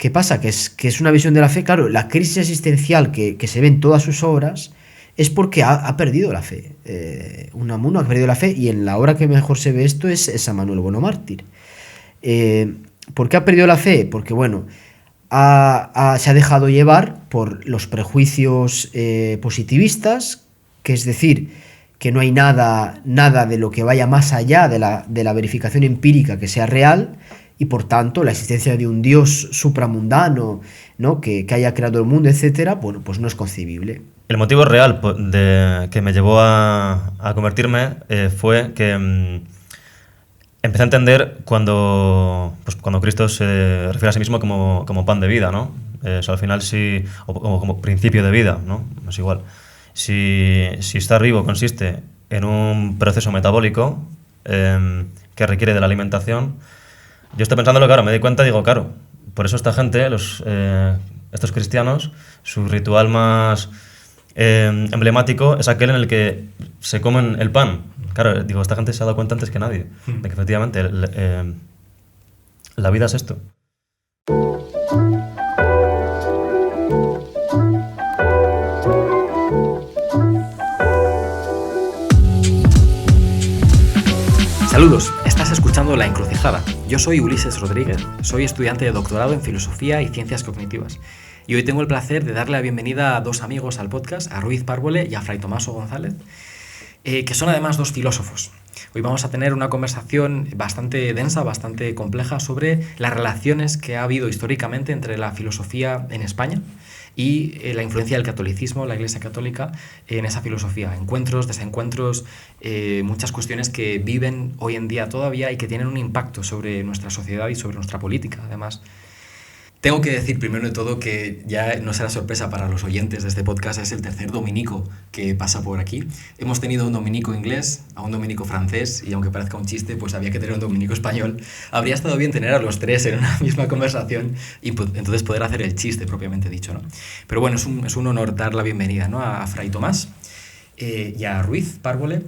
¿Qué pasa? Que es una visión de la fe, claro, la crisis existencial que se ve en todas sus obras es porque ha perdido la fe. Unamuno ha perdido la fe y en la obra que mejor se ve esto es San Manuel Bueno Mártir. ¿Por qué ha perdido la fe? Porque, bueno, se ha dejado llevar por los prejuicios positivistas, que es decir, que no hay nada de lo que vaya más allá de la verificación empírica que sea real, y por tanto la existencia de un Dios supramundano, ¿no? que haya creado el mundo, etcétera, bueno, pues no es concebible. El motivo real que me llevó a convertirme fue que empecé a entender cuando Cristo se refiere a sí mismo como pan de vida, ¿no? O sea, al final sí, o como principio de vida, ¿no? Es igual. Si estar vivo consiste en un proceso metabólico que requiere de la alimentación, yo estoy pensándolo, claro, me di cuenta y digo, claro, por eso esta gente, estos cristianos, su ritual más emblemático es aquel en el que se comen el pan. Claro, digo, esta gente se ha dado cuenta antes que nadie de que efectivamente la vida es esto. Saludos, estás escuchando La Encrucijada. Yo soy Ulises Rodríguez, soy estudiante de doctorado en Filosofía y Ciencias Cognitivas. Y hoy tengo el placer de darle la bienvenida a dos amigos al podcast, a Ruiz Párvole y a Fray Tomaso González, que son además dos filósofos. Hoy vamos a tener una conversación bastante densa, bastante compleja sobre las relaciones que ha habido históricamente entre la filosofía en España y la influencia del catolicismo, la Iglesia Católica, en esa filosofía. Encuentros, desencuentros, muchas cuestiones que viven hoy en día todavía y que tienen un impacto sobre nuestra sociedad y sobre nuestra política, además. Tengo que decir primero de todo que ya no será sorpresa para los oyentes de este podcast, es el tercer dominico que pasa por aquí. Hemos tenido un dominico inglés, a un dominico francés, y aunque parezca un chiste, pues había que tener un dominico español. Habría estado bien tener a los tres en una misma conversación y entonces poder hacer el chiste propiamente dicho, ¿no? Pero bueno, es un honor dar la bienvenida, ¿no?, a Fray Tomás y a Ruiz Párvole.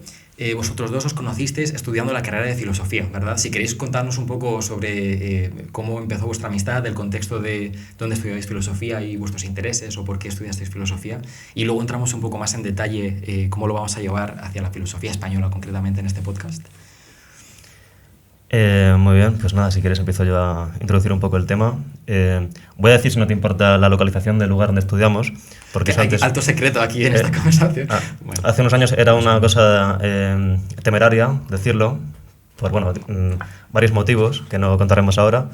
Vosotros dos os conocisteis estudiando la carrera de filosofía, ¿verdad? Si queréis contarnos un poco sobre cómo empezó vuestra amistad, el contexto de dónde estudiáis filosofía y vuestros intereses o por qué estudiasteis filosofía, y luego entramos un poco más en detalle cómo lo vamos a llevar hacia la filosofía española concretamente en este podcast. Muy bien, pues nada, si quieres empiezo yo a introducir un poco el tema. Voy a decir, si no te importa, la localización del lugar donde estudiamos, porque hay antes, alto secreto aquí en esta conversación. Bueno. Hace unos años era una cosa temeraria decirlo, por varios motivos que no contaremos ahora,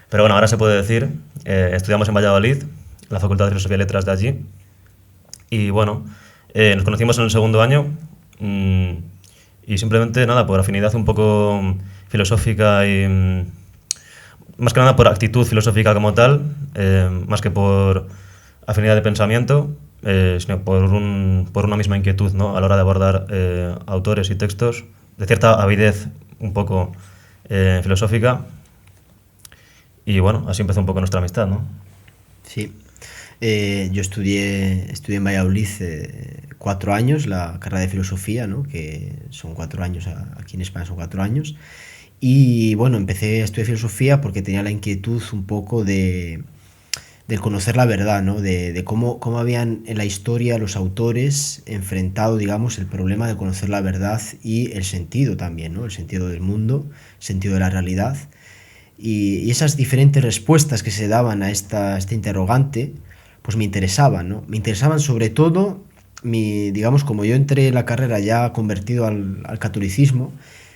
pero bueno, ahora se puede decir. Estudiamos en Valladolid, la Facultad de Filosofía y Letras de allí, y bueno, nos conocimos en el segundo año y simplemente nada, por afinidad un poco filosófica y más que nada por actitud filosófica como tal, más que por afinidad de pensamiento, sino por una misma inquietud, ¿no?, a la hora de abordar autores y textos, de cierta avidez un poco filosófica, y bueno, así empezó un poco nuestra amistad, ¿no? Sí, yo estudié en Valladolid 4 años la carrera de filosofía, ¿no?, que son 4 años, aquí en España son 4 años. Y bueno, empecé a estudiar filosofía porque tenía la inquietud un poco de conocer la verdad, ¿no?, de cómo habían en la historia los autores enfrentado, digamos, el problema de conocer la verdad y el sentido también, ¿no?, el sentido del mundo, el sentido de la realidad. Y esas diferentes respuestas que se daban a este interrogante, pues me interesaban, ¿no? Me interesaban sobre todo, digamos, como yo entré en la carrera ya convertido al catolicismo,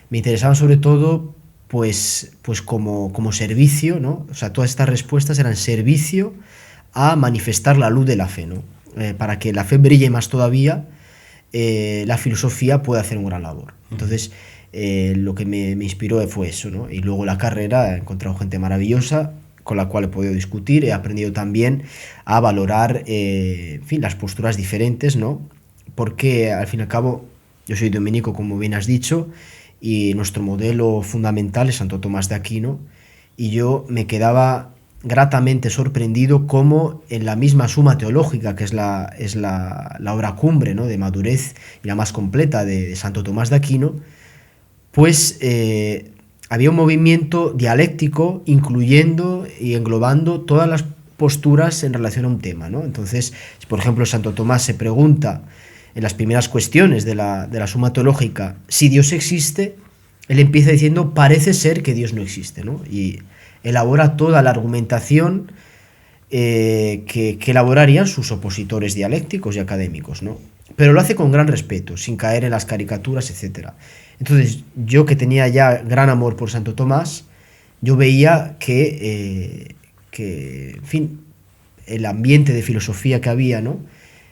me interesaban sobre todo pues como servicio, ¿no? O sea, todas estas respuestas eran servicio a manifestar la luz de la fe, ¿no? Para que la fe brille más todavía, la filosofía puede hacer un gran labor. Entonces, lo que me inspiró fue eso, ¿no? Y luego la carrera, he encontrado gente maravillosa con la cual he podido discutir, he aprendido también a valorar, en fin, las posturas diferentes, ¿no? Porque al fin y al cabo, yo soy dominico, como bien has dicho, y nuestro modelo fundamental es Santo Tomás de Aquino, y yo me quedaba gratamente sorprendido cómo en la misma Suma Teológica, que es la obra cumbre, ¿no?, de madurez y la más completa de Santo Tomás de Aquino, pues había un movimiento dialéctico incluyendo y englobando todas las posturas en relación a un tema, ¿no? Entonces, si por ejemplo Santo Tomás se pregunta en las primeras cuestiones de la Suma Teológica si Dios existe, él empieza diciendo parece ser que Dios no existe, ¿no? Y elabora toda la argumentación que elaborarían sus opositores dialécticos y académicos, ¿no? Pero lo hace con gran respeto, sin caer en las caricaturas, etc. Entonces, yo que tenía ya gran amor por Santo Tomás, yo veía que en fin, el ambiente de filosofía que había, ¿no?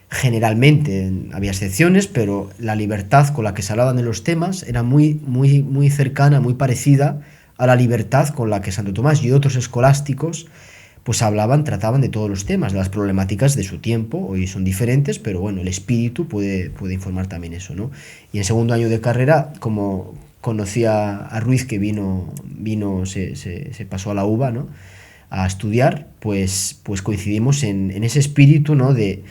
Generalmente, había excepciones, pero la libertad con la que se hablaban de los temas era muy, muy, muy cercana, muy parecida a la libertad con la que Santo Tomás y otros escolásticos pues trataban de todos los temas, de las problemáticas de su tiempo. Hoy son diferentes, pero bueno, el espíritu puede informar también eso, ¿no? Y en segundo año de carrera, como conocía a Ruiz, que se pasó a la UBA, ¿no?, a estudiar, pues coincidimos en ese espíritu, ¿no?, de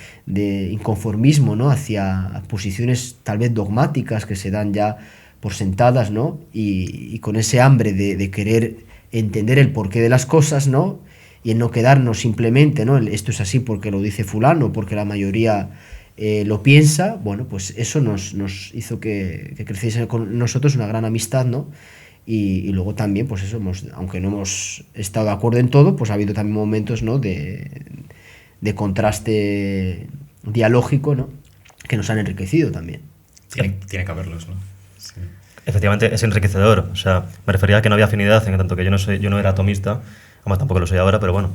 inconformismo, ¿no?, hacia posiciones tal vez dogmáticas que se dan ya por sentadas, ¿no?, y con ese hambre de querer entender el porqué de las cosas, ¿no?, y en no quedarnos simplemente, ¿no?, esto es así porque lo dice fulano, porque la mayoría lo piensa. Bueno, pues eso nos hizo que creciese con nosotros una gran amistad, ¿no? Y luego también, pues eso, aunque no hemos estado de acuerdo en todo, pues ha habido también momentos, ¿no?, de contraste dialógico, ¿no?, que nos han enriquecido también. Tiene que haberlos, ¿no? Sí. Efectivamente, es enriquecedor. O sea, me refería a que no había afinidad, en tanto que yo no era atomista, además tampoco lo soy ahora, pero bueno.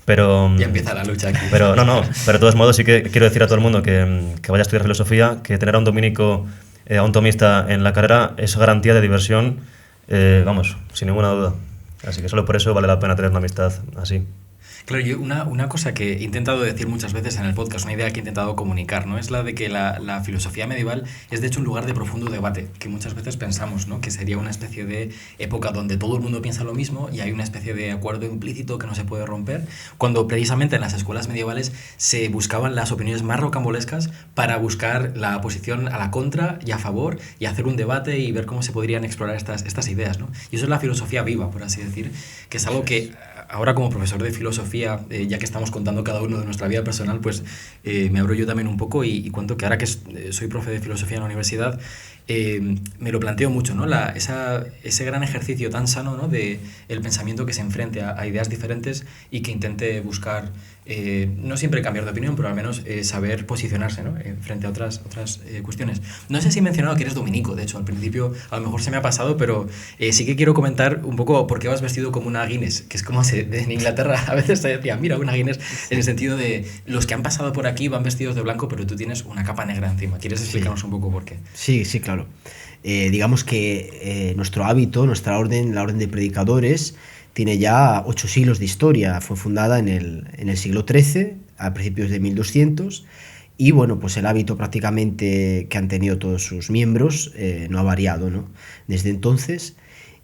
Ya empieza la lucha aquí. Pero pero de todos modos sí que quiero decir a todo el mundo que vaya a estudiar filosofía, que tener a un dominico, a un tomista en la carrera es garantía de diversión, sin ninguna duda. Así que solo por eso vale la pena tener una amistad así. Claro, yo una cosa que he intentado decir muchas veces en el podcast, una idea que he intentado comunicar, ¿no?, es la de que la filosofía medieval es de hecho un lugar de profundo debate, que muchas veces pensamos, ¿no?, que sería una especie de época donde todo el mundo piensa lo mismo y hay una especie de acuerdo implícito que no se puede romper, cuando precisamente en las escuelas medievales se buscaban las opiniones más rocambolescas para buscar la posición a la contra y a favor y hacer un debate y ver cómo se podrían explorar estas ideas, ¿no? Y eso es la filosofía viva, por así decir, que es algo que ahora como profesor de filosofía, ya que estamos contando cada uno de nuestra vida personal, pues me abro yo también un poco y cuento que ahora que soy profe de filosofía en la universidad, me lo planteo mucho, ¿no? Ese gran ejercicio tan sano, ¿no?, de el pensamiento que se enfrente a ideas diferentes y que intente buscar, no siempre cambiar de opinión, pero al menos saber posicionarse, ¿no?, frente a otras cuestiones. No sé si he mencionado que eres dominico, de hecho, al principio a lo mejor se me ha pasado, pero sí que quiero comentar un poco por qué vas vestido como una Guinness, que es como en Inglaterra a veces se decía, mira, una Guinness, en el sentido de los que han pasado por aquí van vestidos de blanco, pero tú tienes una capa negra encima. ¿Quieres explicarnos un poco por qué? Sí, claro. Digamos que nuestro hábito, nuestra orden, la orden de predicadores, tiene ya 8 siglos de historia. Fue fundada en el siglo XIII, a principios de 1200, y bueno, pues el hábito prácticamente que han tenido todos sus miembros no ha variado, ¿no?, desde entonces.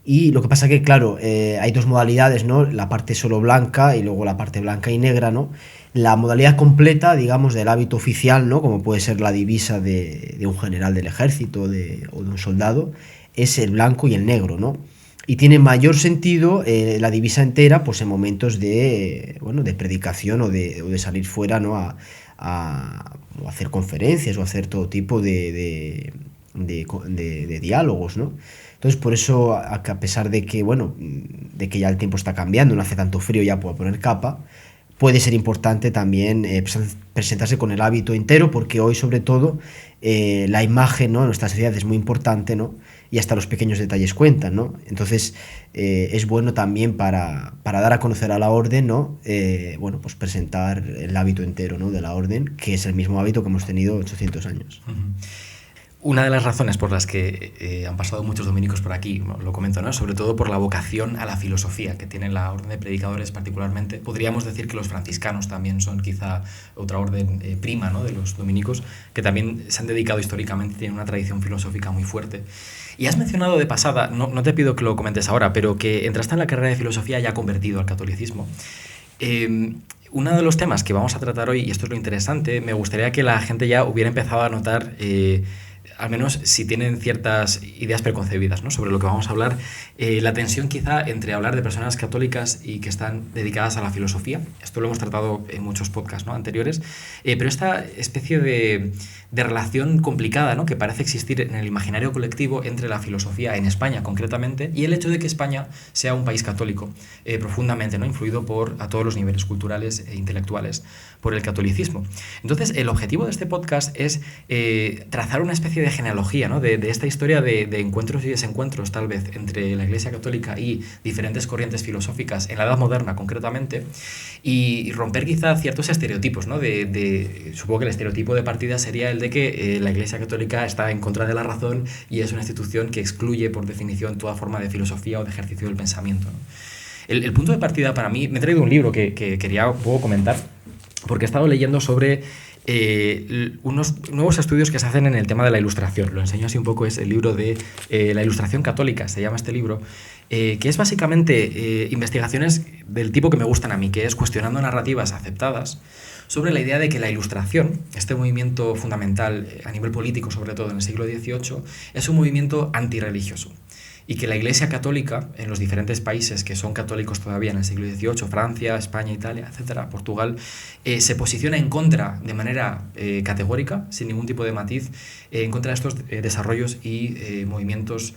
Y lo que pasa que, claro, hay dos modalidades, ¿no?, la parte solo blanca y luego la parte blanca y negra, ¿no? La modalidad completa, digamos, del hábito oficial, ¿no?, como puede ser la divisa de un general del ejército o de un soldado, es el blanco y el negro, ¿no? Y tiene mayor sentido la divisa entera, pues en momentos de predicación o de salir fuera, ¿no?, a hacer conferencias o hacer todo tipo de diálogos, ¿no? Entonces, por eso, a pesar de que ya el tiempo está cambiando, no hace tanto frío ya para poner capa, puede ser importante también presentarse con el hábito entero, porque hoy, sobre todo, la imagen, ¿no?, en nuestra sociedad es muy importante, ¿no?, y hasta los pequeños detalles cuentan, ¿no? Entonces, es bueno también para dar a conocer a la orden, ¿no?, pues presentar el hábito entero, ¿no?, de la orden, que es el mismo hábito que hemos tenido 800 años. Uh-huh. Una de las razones por las que han pasado muchos dominicos por aquí, lo comento, ¿no?, sobre todo por la vocación a la filosofía que tiene la orden de predicadores particularmente. Podríamos decir que los franciscanos también son quizá otra orden prima, ¿no?, de los dominicos, que también se han dedicado históricamente, tienen una tradición filosófica muy fuerte. Y has mencionado de pasada, no te pido que lo comentes ahora, pero que entraste en la carrera de filosofía ya convertido al catolicismo. Uno de los temas que vamos a tratar hoy, y esto es lo interesante, me gustaría que la gente ya hubiera empezado a notar al menos si tienen ciertas ideas preconcebidas, ¿no?, sobre lo que vamos a hablar, la tensión quizá entre hablar de personas católicas y que están dedicadas a la filosofía. Esto lo hemos tratado en muchos podcasts, ¿no?, anteriores, pero esta especie de relación complicada, ¿no?, que parece existir en el imaginario colectivo entre la filosofía en España concretamente y el hecho de que España sea un país católico, profundamente, ¿no?, influido a todos los niveles culturales e intelectuales por el catolicismo. Entonces, el objetivo de este podcast es trazar una especie de genealogía, ¿no?, de esta historia de encuentros y desencuentros, tal vez, entre la Iglesia Católica y diferentes corrientes filosóficas en la Edad Moderna, concretamente, y romper quizá ciertos estereotipos, ¿no? Supongo que el estereotipo de partida sería el de que la Iglesia Católica está en contra de la razón y es una institución que excluye, por definición, toda forma de filosofía o de ejercicio del pensamiento, ¿no? El punto de partida para mí, me he traído un libro que quería un poco comentar, porque he estado leyendo sobre unos nuevos estudios que se hacen en el tema de la ilustración. Lo enseño así un poco, es el libro de la ilustración católica, se llama este libro, que es básicamente investigaciones del tipo que me gustan a mí, que es cuestionando narrativas aceptadas sobre la idea de que la ilustración, este movimiento fundamental a nivel político, sobre todo en el siglo XVIII, es un movimiento antirreligioso. Y que la Iglesia Católica, en los diferentes países que son católicos todavía en el siglo XVIII, Francia, España, Italia, etcétera, Portugal, se posiciona en contra de manera categórica, sin ningún tipo de matiz, en contra de estos desarrollos y movimientos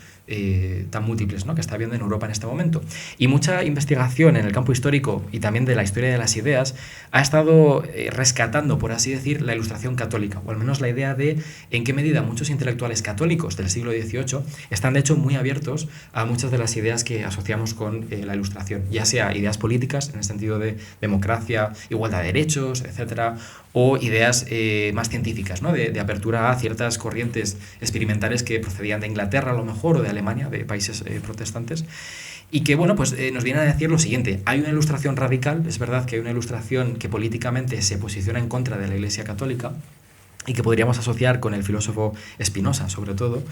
tan múltiples, ¿no?, que está habiendo en Europa en este momento. Y mucha investigación en el campo histórico y también de la historia de las ideas ha estado rescatando, por así decir, la ilustración católica, o al menos la idea de en qué medida muchos intelectuales católicos del siglo XVIII están de hecho muy abiertos a muchas de las ideas que asociamos con la ilustración, ya sea ideas políticas en el sentido de democracia, igualdad de derechos, etcétera, o ideas más científicas, ¿no?, de apertura a ciertas corrientes experimentales que procedían de Inglaterra a lo mejor o de Alemania, de países protestantes, y que, bueno, pues nos vienen a decir lo siguiente: hay una ilustración radical, es verdad que hay una ilustración que políticamente se posiciona en contra de la Iglesia Católica y que podríamos asociar con el filósofo Spinoza, sobre todo,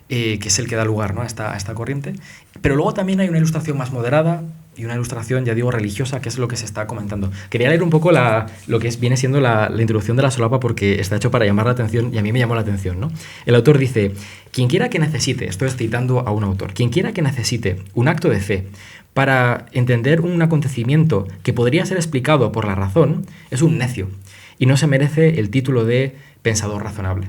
que es el que da lugar, ¿no?, a esta corriente. Pero luego también hay una ilustración más moderada y una ilustración, ya digo, religiosa, que es lo que se está comentando. Quería leer un poco lo que viene siendo la introducción de la solapa, porque está hecho para llamar la atención y a mí me llamó la atención, ¿no? El autor dice: quien quiera que necesite, esto es citando a un autor, quien quiera que necesite un acto de fe para entender un acontecimiento que podría ser explicado por la razón, es un necio y no se merece el título de pensador razonable.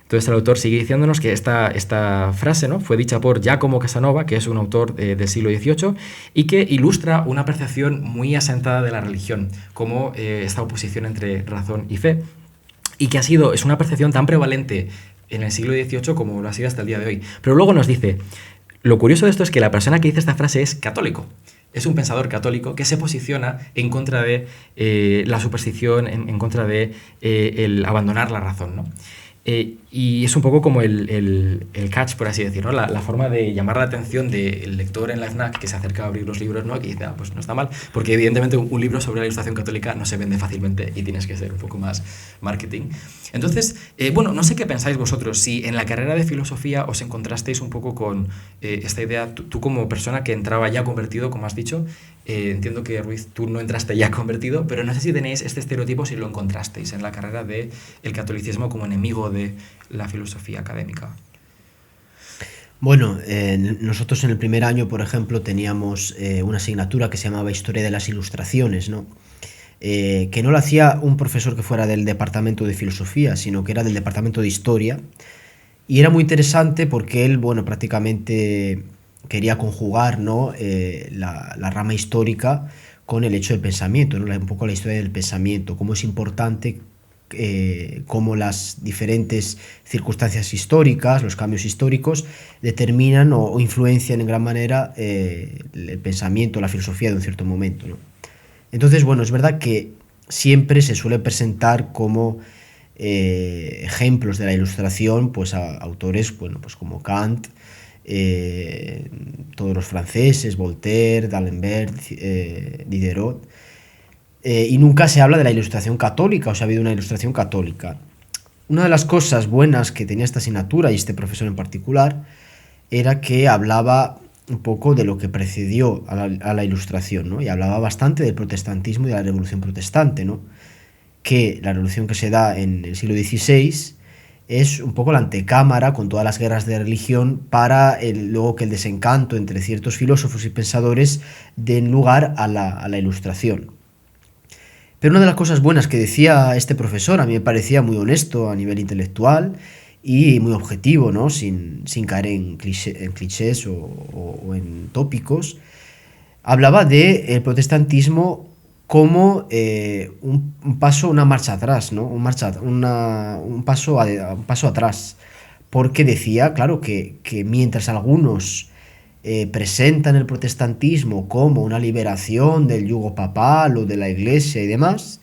Entonces el autor sigue diciéndonos que esta frase, ¿no?, fue dicha por Giacomo Casanova, que es un autor del siglo XVIII, y que ilustra una percepción muy asentada de la religión, como esta oposición entre razón y fe, y que es una percepción tan prevalente en el siglo XVIII como lo ha sido hasta el día de hoy. Pero luego nos dice: lo curioso de esto es que la persona que dice esta frase es católico. Es un pensador católico que se posiciona en contra de la superstición, en contra de el abandonar la razón, ¿no? Y es un poco como el catch, por así decirlo, ¿no?, la forma de llamar la atención del lector en la FNAC que se acerca a abrir los libros, ¿no?, que dice: pues no está mal, porque evidentemente un libro sobre la ilustración católica no se vende fácilmente y tienes que ser un poco más marketing. Entonces, bueno, no sé qué pensáis vosotros, si en la carrera de filosofía os encontrasteis un poco con esta idea, tú como persona que entraba ya convertido, como has dicho, entiendo que, Ruiz, tú no entraste ya convertido, pero no sé si tenéis este estereotipo, si lo encontrasteis en la carrera del catolicismo como enemigo de la filosofía académica. Bueno, nosotros en el primer año, por ejemplo, teníamos una asignatura que se llamaba Historia de las Ilustraciones, ¿no? Que no lo hacía un profesor que fuera del departamento de filosofía, sino que era del departamento de historia, y era muy interesante porque él, bueno, prácticamente quería conjugar, ¿no?, la rama histórica con el hecho del pensamiento, ¿no?, un poco la historia del pensamiento, cómo es importante, cómo las diferentes circunstancias históricas, los cambios históricos, determinan o influencian en gran manera el pensamiento, la filosofía de un cierto momento, ¿no? Entonces, bueno, es verdad que siempre se suele presentar como ejemplos de la ilustración, pues a autores, bueno, pues como Kant, todos los franceses, Voltaire, D'Alembert, Diderot, y nunca se habla de la ilustración católica, o sea, ha habido una ilustración católica. Una de las cosas buenas que tenía esta asignatura, y este profesor en particular, era que hablaba un poco de lo que precedió a la ilustración, ¿no? Y hablaba bastante del protestantismo y de la revolución protestante, ¿no? Que la revolución que se da en el siglo XVI es un poco la antecámara con todas las guerras de religión para luego que el desencanto entre ciertos filósofos y pensadores den lugar a la Ilustración. Pero una de las cosas buenas que decía este profesor, a mí me parecía muy honesto a nivel intelectual y muy objetivo, ¿no? sin caer en clichés o en tópicos, hablaba del protestantismo como un paso, una marcha atrás, ¿no? Un paso atrás. Porque decía, claro, que mientras algunos presentan el protestantismo como una liberación del yugo papal o de la Iglesia y demás,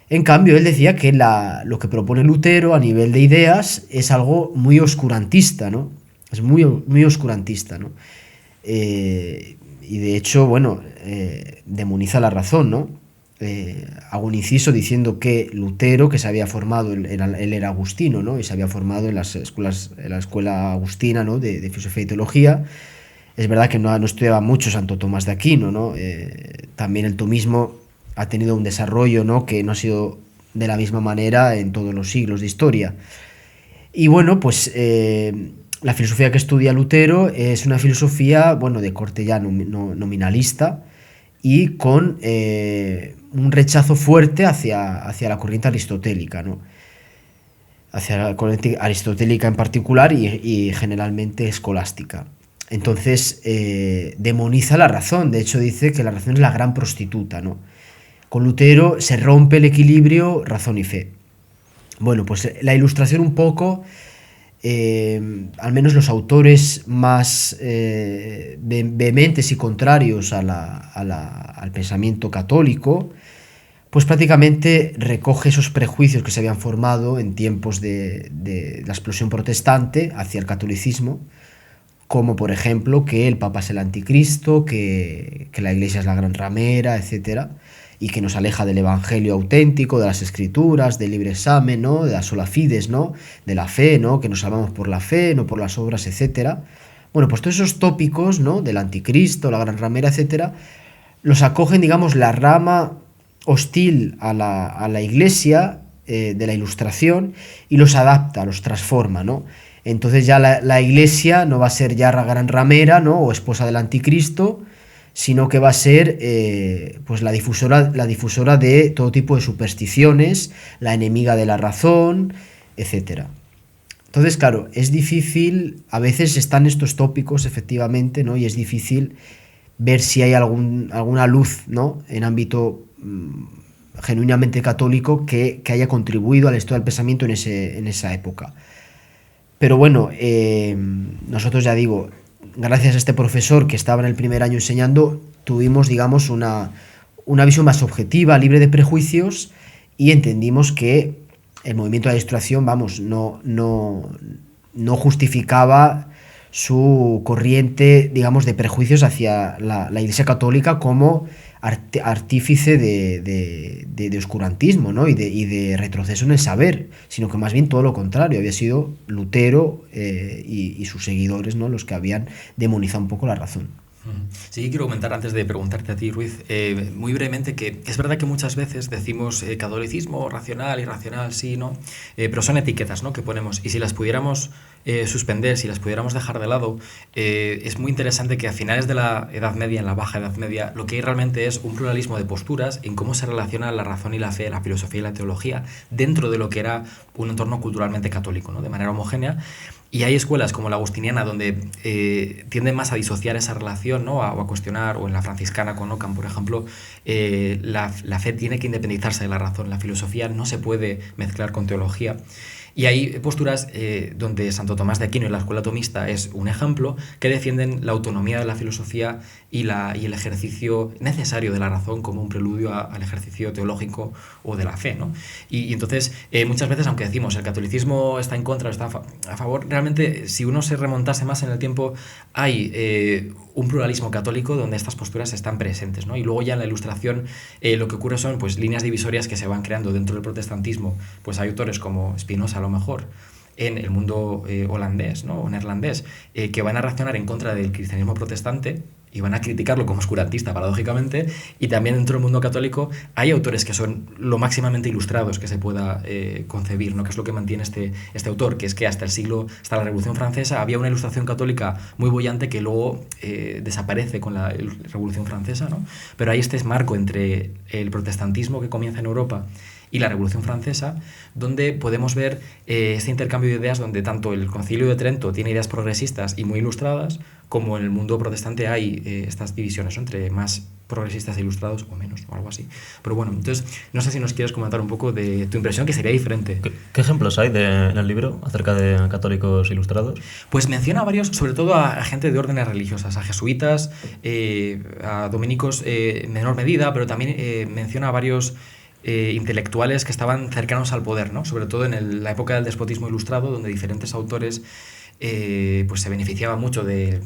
en cambio él decía que lo que propone Lutero a nivel de ideas es algo muy oscurantista, ¿no? Es muy, muy oscurantista, ¿no? Y de hecho, bueno, demoniza la razón, ¿no? Hago un inciso diciendo que Lutero, que se había formado, él era agustino, ¿no? Y se había formado en la escuela agustina, ¿no? de filosofía y teología. Es verdad que no estudiaba mucho Santo Tomás de Aquino, ¿no? También el tomismo ha tenido un desarrollo, ¿no? Que no ha sido de la misma manera en todos los siglos de historia. Y bueno, pues la filosofía que estudia Lutero es una filosofía, bueno, de corte ya nominalista y con un rechazo fuerte hacia la corriente aristotélica, ¿no? Hacia la corriente aristotélica en particular y generalmente escolástica. Entonces demoniza la razón, de hecho dice que la razón es la gran prostituta, ¿no? Con Lutero se rompe el equilibrio razón y fe. Bueno, pues la Ilustración un poco, al menos los autores más vehementes y contrarios al pensamiento católico, pues prácticamente recoge esos prejuicios que se habían formado en tiempos de la explosión protestante hacia el catolicismo, como por ejemplo que el Papa es el anticristo, que la Iglesia es la gran ramera, etcétera, y que nos aleja del evangelio auténtico, de las escrituras, del libre examen, ¿no? De la sola fides, ¿no? De la fe, ¿no? Que nos salvamos por la fe, no por las obras, etcétera. Bueno, pues todos esos tópicos, ¿no? Del anticristo, la gran ramera, etcétera, los acogen, digamos, la rama hostil a la Iglesia de la Ilustración y los adapta, los transforma, ¿no? Entonces ya la Iglesia no va a ser ya la gran ramera, ¿no? O esposa del anticristo, sino que va a ser pues la difusora de todo tipo de supersticiones, la enemiga de la razón, etc. Entonces, claro, es difícil, a veces están estos tópicos, efectivamente, ¿no? Y es difícil ver si hay alguna luz, ¿no? En ámbito genuinamente católico que haya contribuido al estado del pensamiento en esa época. Pero bueno, nosotros, ya digo, gracias a este profesor que estaba en el primer año enseñando, tuvimos, digamos, una visión más objetiva, libre de prejuicios, y entendimos que el movimiento de la Ilustración, vamos, no justificaba su corriente, digamos, de prejuicios hacia la Iglesia Católica como artífice de oscurantismo, ¿no? y de retroceso en el saber, sino que más bien todo lo contrario, había sido Lutero y sus seguidores, ¿no? Los que habían demonizado un poco la razón. Sí, quiero comentar antes de preguntarte a ti, Ruiz, muy brevemente, que es verdad que muchas veces decimos catolicismo racional, irracional, sí, ¿no? Pero son etiquetas, ¿no? Que ponemos, y si las pudiéramos suspender, si las pudiéramos dejar de lado, es muy interesante que a finales de la Edad Media, en la Baja Edad Media, lo que hay realmente es un pluralismo de posturas en cómo se relaciona la razón y la fe, la filosofía y la teología dentro de lo que era un entorno culturalmente católico, ¿no? De manera homogénea. Y hay escuelas como la agustiniana donde tienden más a disociar esa relación, ¿no? o a cuestionar, o en la franciscana con Ockham, por ejemplo, la fe tiene que independizarse de la razón, la filosofía no se puede mezclar con teología. Y hay posturas donde Santo Tomás de Aquino y la escuela tomista es un ejemplo, que defienden la autonomía de la filosofía y el ejercicio necesario de la razón como un preludio al ejercicio teológico o de la fe, ¿no? Y entonces, muchas veces, aunque decimos el catolicismo está en contra o está a favor, realmente, si uno se remontase más en el tiempo, hay un pluralismo católico donde estas posturas están presentes, ¿no? Y luego ya en la Ilustración lo que ocurre son pues líneas divisorias que se van creando dentro del protestantismo. Pues hay autores como Spinoza, a lo mejor, en el mundo holandés, ¿no? o neerlandés, que van a reaccionar en contra del cristianismo protestante y van a criticarlo como oscurantista, paradójicamente, y también dentro del mundo católico hay autores que son lo máximamente ilustrados que se pueda concebir, ¿no? Que es lo que mantiene este autor, que es que hasta la Revolución Francesa había una ilustración católica muy boyante que luego desaparece con la Revolución Francesa, ¿no? Pero hay este marco entre el protestantismo que comienza en Europa y la Revolución Francesa, donde podemos ver este intercambio de ideas, donde tanto el Concilio de Trento tiene ideas progresistas y muy ilustradas, como en el mundo protestante hay estas divisiones, ¿no? Entre más progresistas e ilustrados o menos, o algo así. Pero bueno, entonces, no sé si nos quieres comentar un poco de tu impresión, que sería diferente. ¿Qué ejemplos hay en el libro acerca de católicos ilustrados? Pues menciona varios, sobre todo a gente de órdenes religiosas, a jesuitas, a dominicos en menor medida, pero también menciona a varios intelectuales que estaban cercanos al poder, ¿no? Sobre todo en la época del despotismo ilustrado, donde diferentes autores pues se beneficiaban mucho de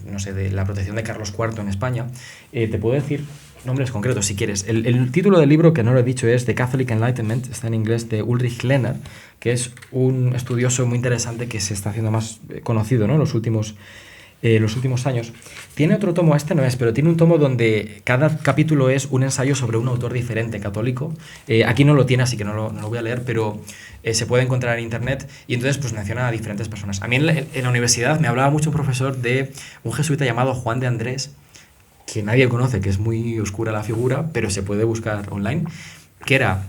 la protección de Carlos IV en España. Te puedo decir nombres concretos si quieres. El título del libro, que no lo he dicho, es The Catholic Enlightenment, está en inglés, de Ulrich Lehner, que es un estudioso muy interesante que se está haciendo más conocido, ¿no? en los últimos años. Tiene otro tomo, este no es, pero tiene un tomo donde cada capítulo es un ensayo sobre un autor diferente católico. Aquí no lo tiene, así que no lo voy a leer, pero se puede encontrar en internet, y entonces pues menciona a diferentes personas. A mí en la universidad me hablaba mucho un profesor de un jesuita llamado Juan de Andrés, que nadie conoce, que es muy oscura la figura, pero se puede buscar online, que era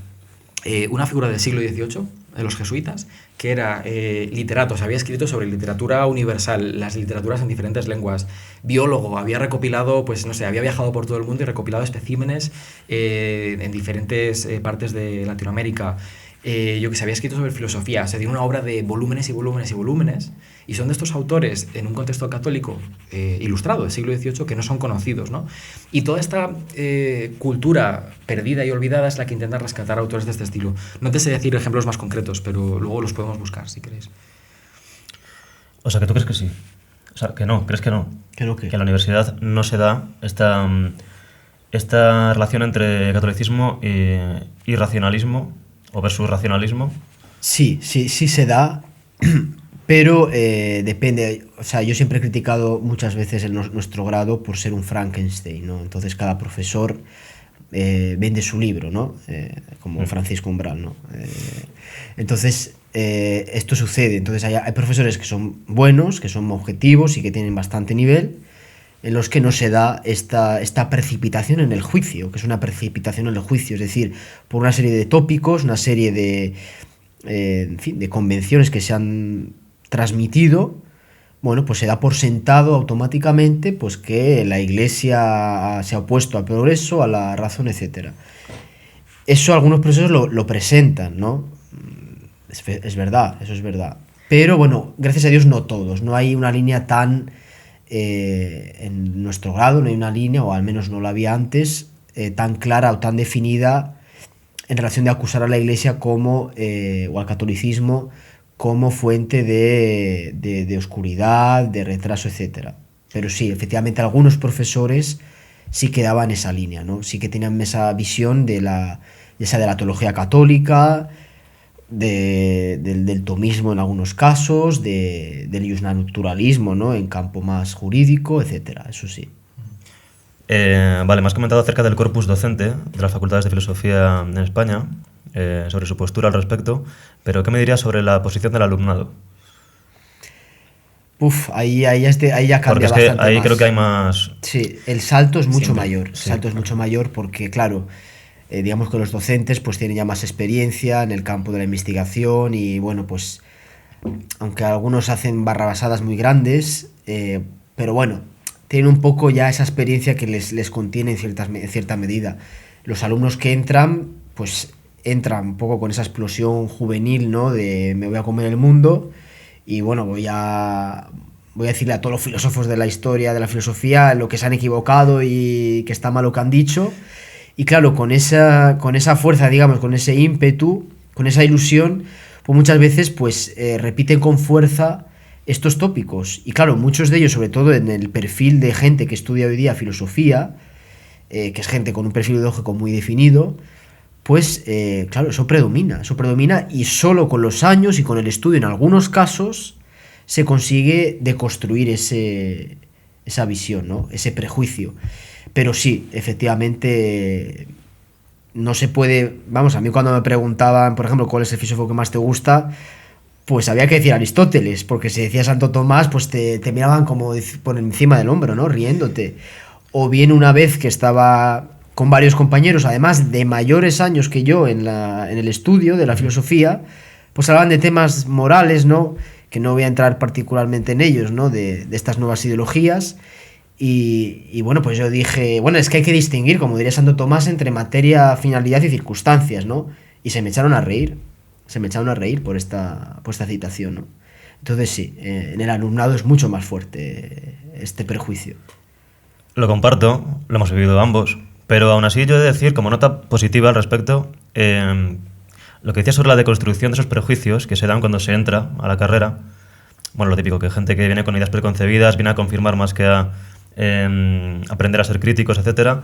una figura del siglo XVIII, de los jesuitas, que era literato, había escrito sobre literatura universal, las literaturas en diferentes lenguas, biólogo, había recopilado, pues no sé, había viajado por todo el mundo y recopilado especímenes en diferentes partes de Latinoamérica. Yo que sé, había escrito sobre filosofía, se tiene una obra de volúmenes y volúmenes y volúmenes, y son de estos autores en un contexto católico ilustrado del siglo XVIII que no son conocidos, ¿no? Y toda esta cultura perdida y olvidada es la que intenta rescatar autores de este estilo. No te sé decir ejemplos más concretos, pero luego los podemos buscar si queréis. O sea, que tú crees que sí. O sea, que no, ¿crees que no? ¿Que no qué? Que en la universidad no se da esta relación entre catolicismo y racionalismo, o versus racionalismo. Sí se da, pero depende. O sea, yo siempre he criticado muchas veces nuestro grado por ser un Frankenstein, ¿no? Entonces cada profesor vende su libro, ¿no? Como Francisco Umbral, ¿no? Entonces esto sucede. Entonces hay profesores que son buenos, que son objetivos y que tienen bastante nivel, en los que no se da esta precipitación en el juicio, que es una precipitación en el juicio, es decir, por una serie de tópicos, una serie de convenciones que se han transmitido, bueno, pues se da por sentado automáticamente pues que la Iglesia se ha opuesto al progreso, a la razón, etc. Eso algunos profesores lo presentan, ¿no? Es verdad, eso es verdad. Pero bueno, gracias a Dios no todos, no hay una línea tan... en nuestro grado no hay una línea, o al menos no la había antes, tan clara o tan definida en relación de acusar a la Iglesia como, o al catolicismo como fuente de oscuridad, de retraso, etc. Pero sí, efectivamente algunos profesores sí que daban esa línea, ¿no? Sí que tenían esa visión de la teología católica, del tomismo en algunos casos, del iusnaturalismo, ¿no? En campo más jurídico, etcétera. Eso sí. Vale, me has comentado acerca del corpus docente de las facultades de filosofía en España, sobre su postura al respecto, pero ¿qué me dirías sobre la posición del alumnado? Ahí ya cambia. Porque es que ahí más. Creo que hay más... Sí, el salto es mucho Siempre. mayor. El Sí. salto es mucho mayor porque, claro, digamos que los docentes pues tienen ya más experiencia en el campo de la investigación y, bueno, pues, aunque algunos hacen barrabasadas muy grandes, pero bueno, tienen un poco ya esa experiencia que les contiene en cierta medida. Los alumnos que entran, pues entran un poco con esa explosión juvenil, ¿no? De me voy a comer el mundo y, bueno, voy a decirle a todos los filósofos de la historia, de la filosofía, lo que se han equivocado y que está mal lo que han dicho. Y claro, con esa fuerza, digamos, con ese ímpetu, con esa ilusión, pues muchas veces pues repiten con fuerza estos tópicos. Y claro, muchos de ellos, sobre todo en el perfil de gente que estudia hoy día filosofía, que es gente con un perfil ideológico muy definido, pues claro, eso predomina y solo con los años y con el estudio en algunos casos se consigue deconstruir esa visión, ¿no? Ese prejuicio. Pero sí, efectivamente, no se puede... Vamos, a mí cuando me preguntaban, por ejemplo, cuál es el filósofo que más te gusta, pues había que decir Aristóteles, porque si decía Santo Tomás, pues te miraban como por encima del hombro, ¿no? Riéndote. O bien una vez que estaba con varios compañeros, además de mayores años que yo en el estudio de la filosofía, pues hablaban de temas morales, ¿no? Que no voy a entrar particularmente en ellos, ¿no? De estas nuevas ideologías. Y bueno, pues yo dije, bueno, es que hay que distinguir, como diría Santo Tomás, entre materia, finalidad y circunstancias, ¿no? Y se me echaron a reír. Se me echaron a reír por esta citación, ¿no? Entonces sí, en el alumnado es mucho más fuerte este prejuicio. Lo comparto, lo hemos vivido ambos, pero aún así yo he de decir, como nota positiva al respecto, lo que decía sobre la deconstrucción de esos prejuicios que se dan cuando se entra a la carrera. Bueno, lo típico, que gente que viene con ideas preconcebidas viene a confirmar más que a aprender a ser críticos, etcétera.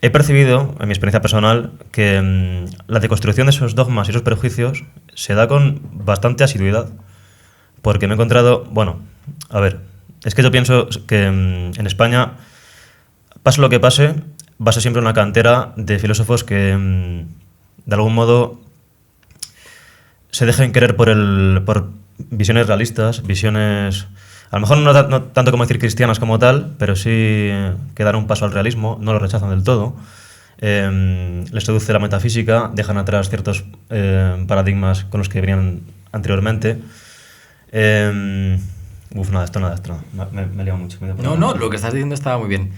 He percibido, en mi experiencia personal, que la deconstrucción de esos dogmas y esos prejuicios se da con bastante asiduidad. Porque me he encontrado... Bueno, a ver, es que yo pienso que en España, pase lo que pase, va a ser siempre una cantera de filósofos que, de algún modo, se dejen querer por visiones realistas, visiones... A lo mejor no tanto como decir cristianas como tal, pero sí que dan un paso al realismo, no lo rechazan del todo. Les seduce la metafísica, dejan atrás ciertos paradigmas con los que venían anteriormente. Esto nada. Me he liado mucho. No, lo que estás diciendo estaba muy bien.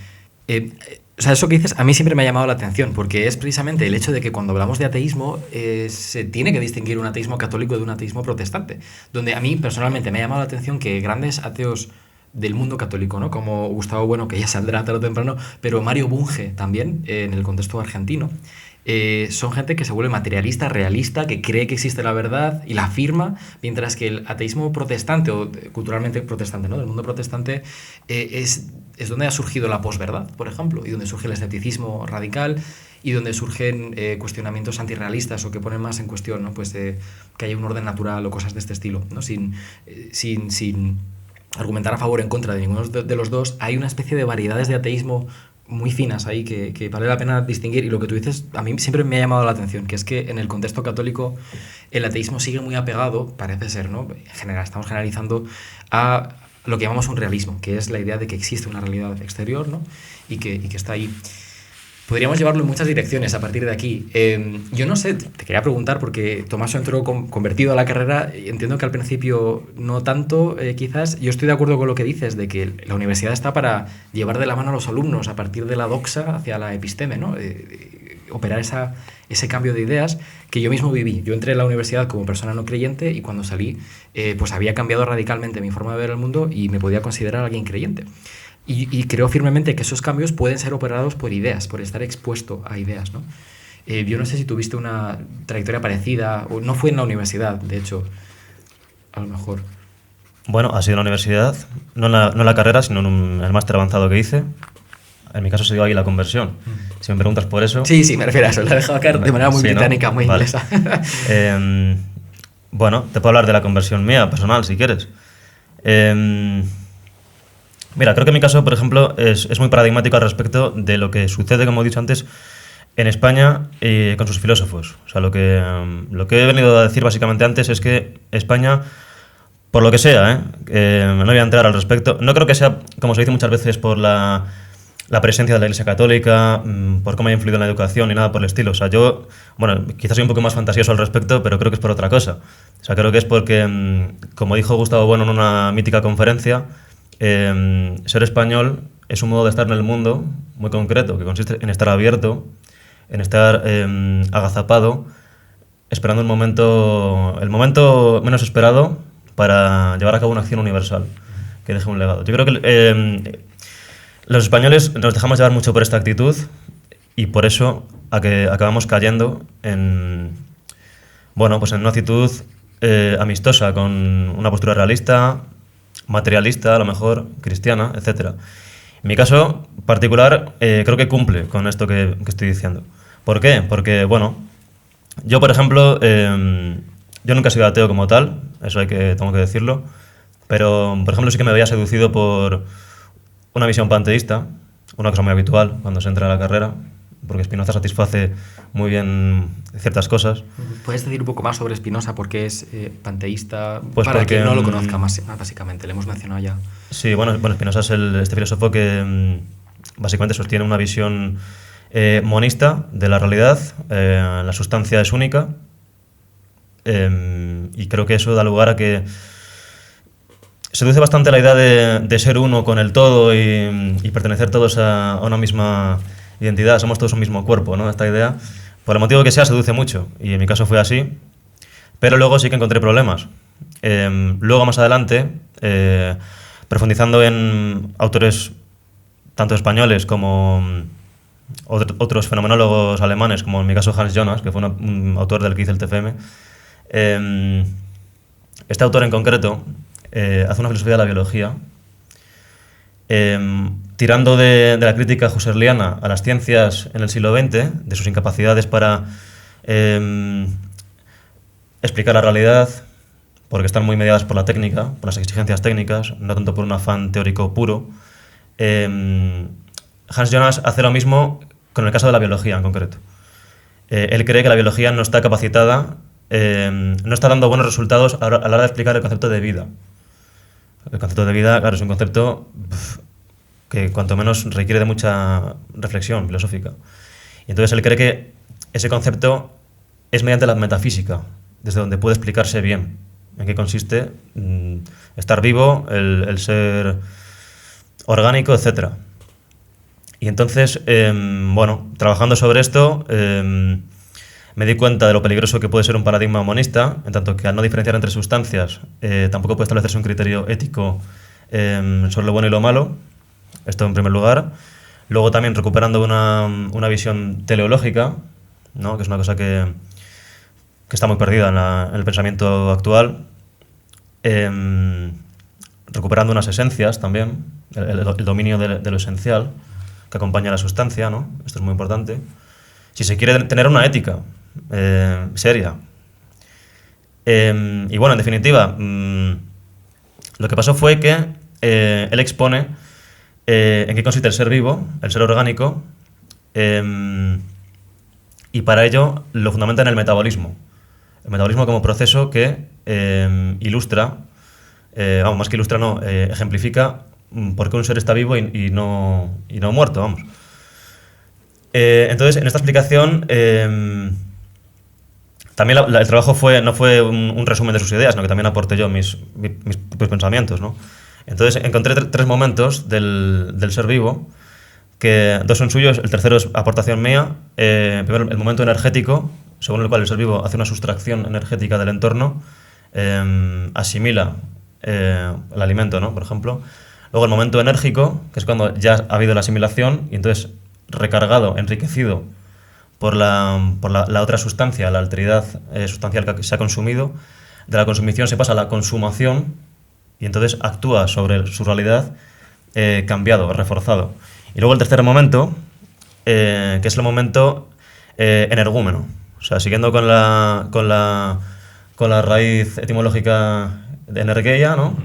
O sea, eso que dices a mí siempre me ha llamado la atención, porque es precisamente el hecho de que cuando hablamos de ateísmo se tiene que distinguir un ateísmo católico de un ateísmo protestante, donde a mí personalmente me ha llamado la atención que grandes ateos del mundo católico, ¿no? Como Gustavo Bueno, que ya saldrá tarde o temprano, pero Mario Bunge también, en el contexto argentino, son gente que se vuelve materialista, realista, que cree que existe la verdad y la afirma, mientras que el ateísmo protestante, o culturalmente protestante, ¿no? Del mundo protestante, es donde ha surgido la posverdad, por ejemplo, y donde surge el escepticismo radical y donde surgen cuestionamientos antirrealistas o que ponen más en cuestión, ¿no? Pues que haya un orden natural o cosas de este estilo, ¿no? Sin argumentar a favor o en contra de ninguno de los dos. Hay una especie de variedades de ateísmo muy finas ahí que vale la pena distinguir, y lo que tú dices a mí siempre me ha llamado la atención, que es que en el contexto católico el ateísmo sigue muy apegado, parece ser, ¿no? En general, estamos generalizando a lo que llamamos un realismo, que es la idea de que existe una realidad exterior, ¿no? y que está ahí. Podríamos llevarlo en muchas direcciones a partir de aquí. Yo no sé, te quería preguntar, porque Tomás entró convertido a la carrera, entiendo que al principio no tanto, quizás. Yo estoy de acuerdo con lo que dices, de que la universidad está para llevar de la mano a los alumnos a partir de la doxa hacia la episteme, ¿no? Operar ese cambio de ideas que yo mismo viví. Yo entré en la universidad como persona no creyente y cuando salí pues había cambiado radicalmente mi forma de ver el mundo y me podía considerar alguien creyente. Y creo firmemente que esos cambios pueden ser operados por ideas, por estar expuesto a ideas, ¿no? Yo no sé si tuviste una trayectoria parecida, o no fue en la universidad, de hecho, a lo mejor. Bueno, ha sido en la universidad, no en la carrera, sino en el máster avanzado que hice. En mi caso se dio ahí la conversión. Si me preguntas por eso... Sí, me refiero a eso, la he dejado caer de manera muy británica, ¿no? Muy vale. Inglesa. Bueno, te puedo hablar de la conversión mía, personal, si quieres. Mira, creo que mi caso, por ejemplo, es muy paradigmático al respecto de lo que sucede, como he dicho antes, en España con sus filósofos. O sea, lo que he venido a decir básicamente antes es que España, por lo que sea, no voy a entrar al respecto, no creo que sea, como se dice muchas veces, por la presencia de la Iglesia Católica, por cómo ha influido en la educación ni nada por el estilo. O sea, yo, bueno, quizás soy un poco más fantasioso al respecto, pero creo que es por otra cosa. O sea, creo que es porque, como dijo Gustavo Bueno en una mítica conferencia, ser español es un modo de estar en el mundo muy concreto, que consiste en estar abierto, en estar agazapado, esperando el momento menos esperado para llevar a cabo una acción universal que deje un legado. Yo creo que los españoles nos dejamos llevar mucho por esta actitud y por eso acabamos cayendo en una actitud amistosa, con una postura realista, materialista, a lo mejor cristiana, etc. En mi caso particular creo que cumple con esto que estoy diciendo. ¿Por qué? Porque, bueno, yo por ejemplo, yo nunca he sido ateo como tal, eso tengo que decirlo, pero por ejemplo sí que me veía seducido por una visión panteísta, una cosa muy habitual cuando se entra a la carrera, porque Spinoza satisface muy bien ciertas cosas. ¿Puedes decir un poco más sobre Spinoza? ¿Por qué es panteísta? Pues para porque, quien no lo conozca más básicamente, le hemos mencionado ya. Sí, bueno, Spinoza es este filósofo que básicamente sostiene una visión monista de la realidad. La sustancia es única, y creo que eso da lugar a que seduce bastante la idea de ser uno con el todo y pertenecer todos a una misma identidad. Somos todos un mismo cuerpo, ¿no? Esta idea, por el motivo que sea, seduce mucho, y en mi caso fue así, pero luego sí que encontré problemas. Luego, más adelante, profundizando en autores tanto españoles como otros fenomenólogos alemanes, como en mi caso Hans Jonas, que fue un autor del que hice el TFM, este autor en concreto hace una filosofía de la biología, tirando de la crítica husserliana a las ciencias en el siglo XX, de sus incapacidades para explicar la realidad, porque están muy mediadas por la técnica, por las exigencias técnicas, no tanto por un afán teórico puro. Hans Jonas hace lo mismo con el caso de la biología en concreto. Él cree que la biología no está capacitada, no está dando buenos resultados a la hora de explicar el concepto de vida. El concepto de vida, claro, es un concepto que cuanto menos requiere de mucha reflexión filosófica. Y entonces él cree que ese concepto es mediante la metafísica, desde donde puede explicarse bien en qué consiste estar vivo, el ser orgánico, etc. Y entonces, bueno, trabajando sobre esto, me di cuenta de lo peligroso que puede ser un paradigma monista, en tanto que al no diferenciar entre sustancias, tampoco puede establecerse un criterio ético sobre lo bueno y lo malo. Esto en primer lugar. Luego también recuperando una visión teleológica, ¿no? Que es una cosa que está muy perdida en el pensamiento actual. Recuperando unas esencias también, el dominio de lo esencial que acompaña a la sustancia, ¿no? Esto es muy importante. Si se quiere tener una ética seria. Y bueno, en definitiva, lo que pasó fue que él expone en qué consiste el ser vivo, el ser orgánico, y para ello lo fundamenta en el metabolismo. El metabolismo como proceso que ilustra, más que ilustra, no, ejemplifica por qué un ser está vivo y no muerto, vamos. Entonces, en esta explicación, también el trabajo no fue un resumen de sus ideas, sino que también aporté yo mis pensamientos, ¿no? Entonces, encontré tres momentos del ser vivo, que dos son suyos, el tercero es aportación mía. Primero, el momento energético, según el cual el ser vivo hace una sustracción energética del entorno, asimila el alimento, ¿no? Por ejemplo. Luego el momento enérgico, que es cuando ya ha habido la asimilación y entonces recargado, enriquecido por la otra sustancia, la alteridad sustancial que se ha consumido. De la consumición se pasa a la consumación y entonces actúa sobre su realidad cambiado, reforzado. Y luego el tercer momento, que es el momento energúmeno. O sea, siguiendo con la raíz etimológica de energeia, ¿no?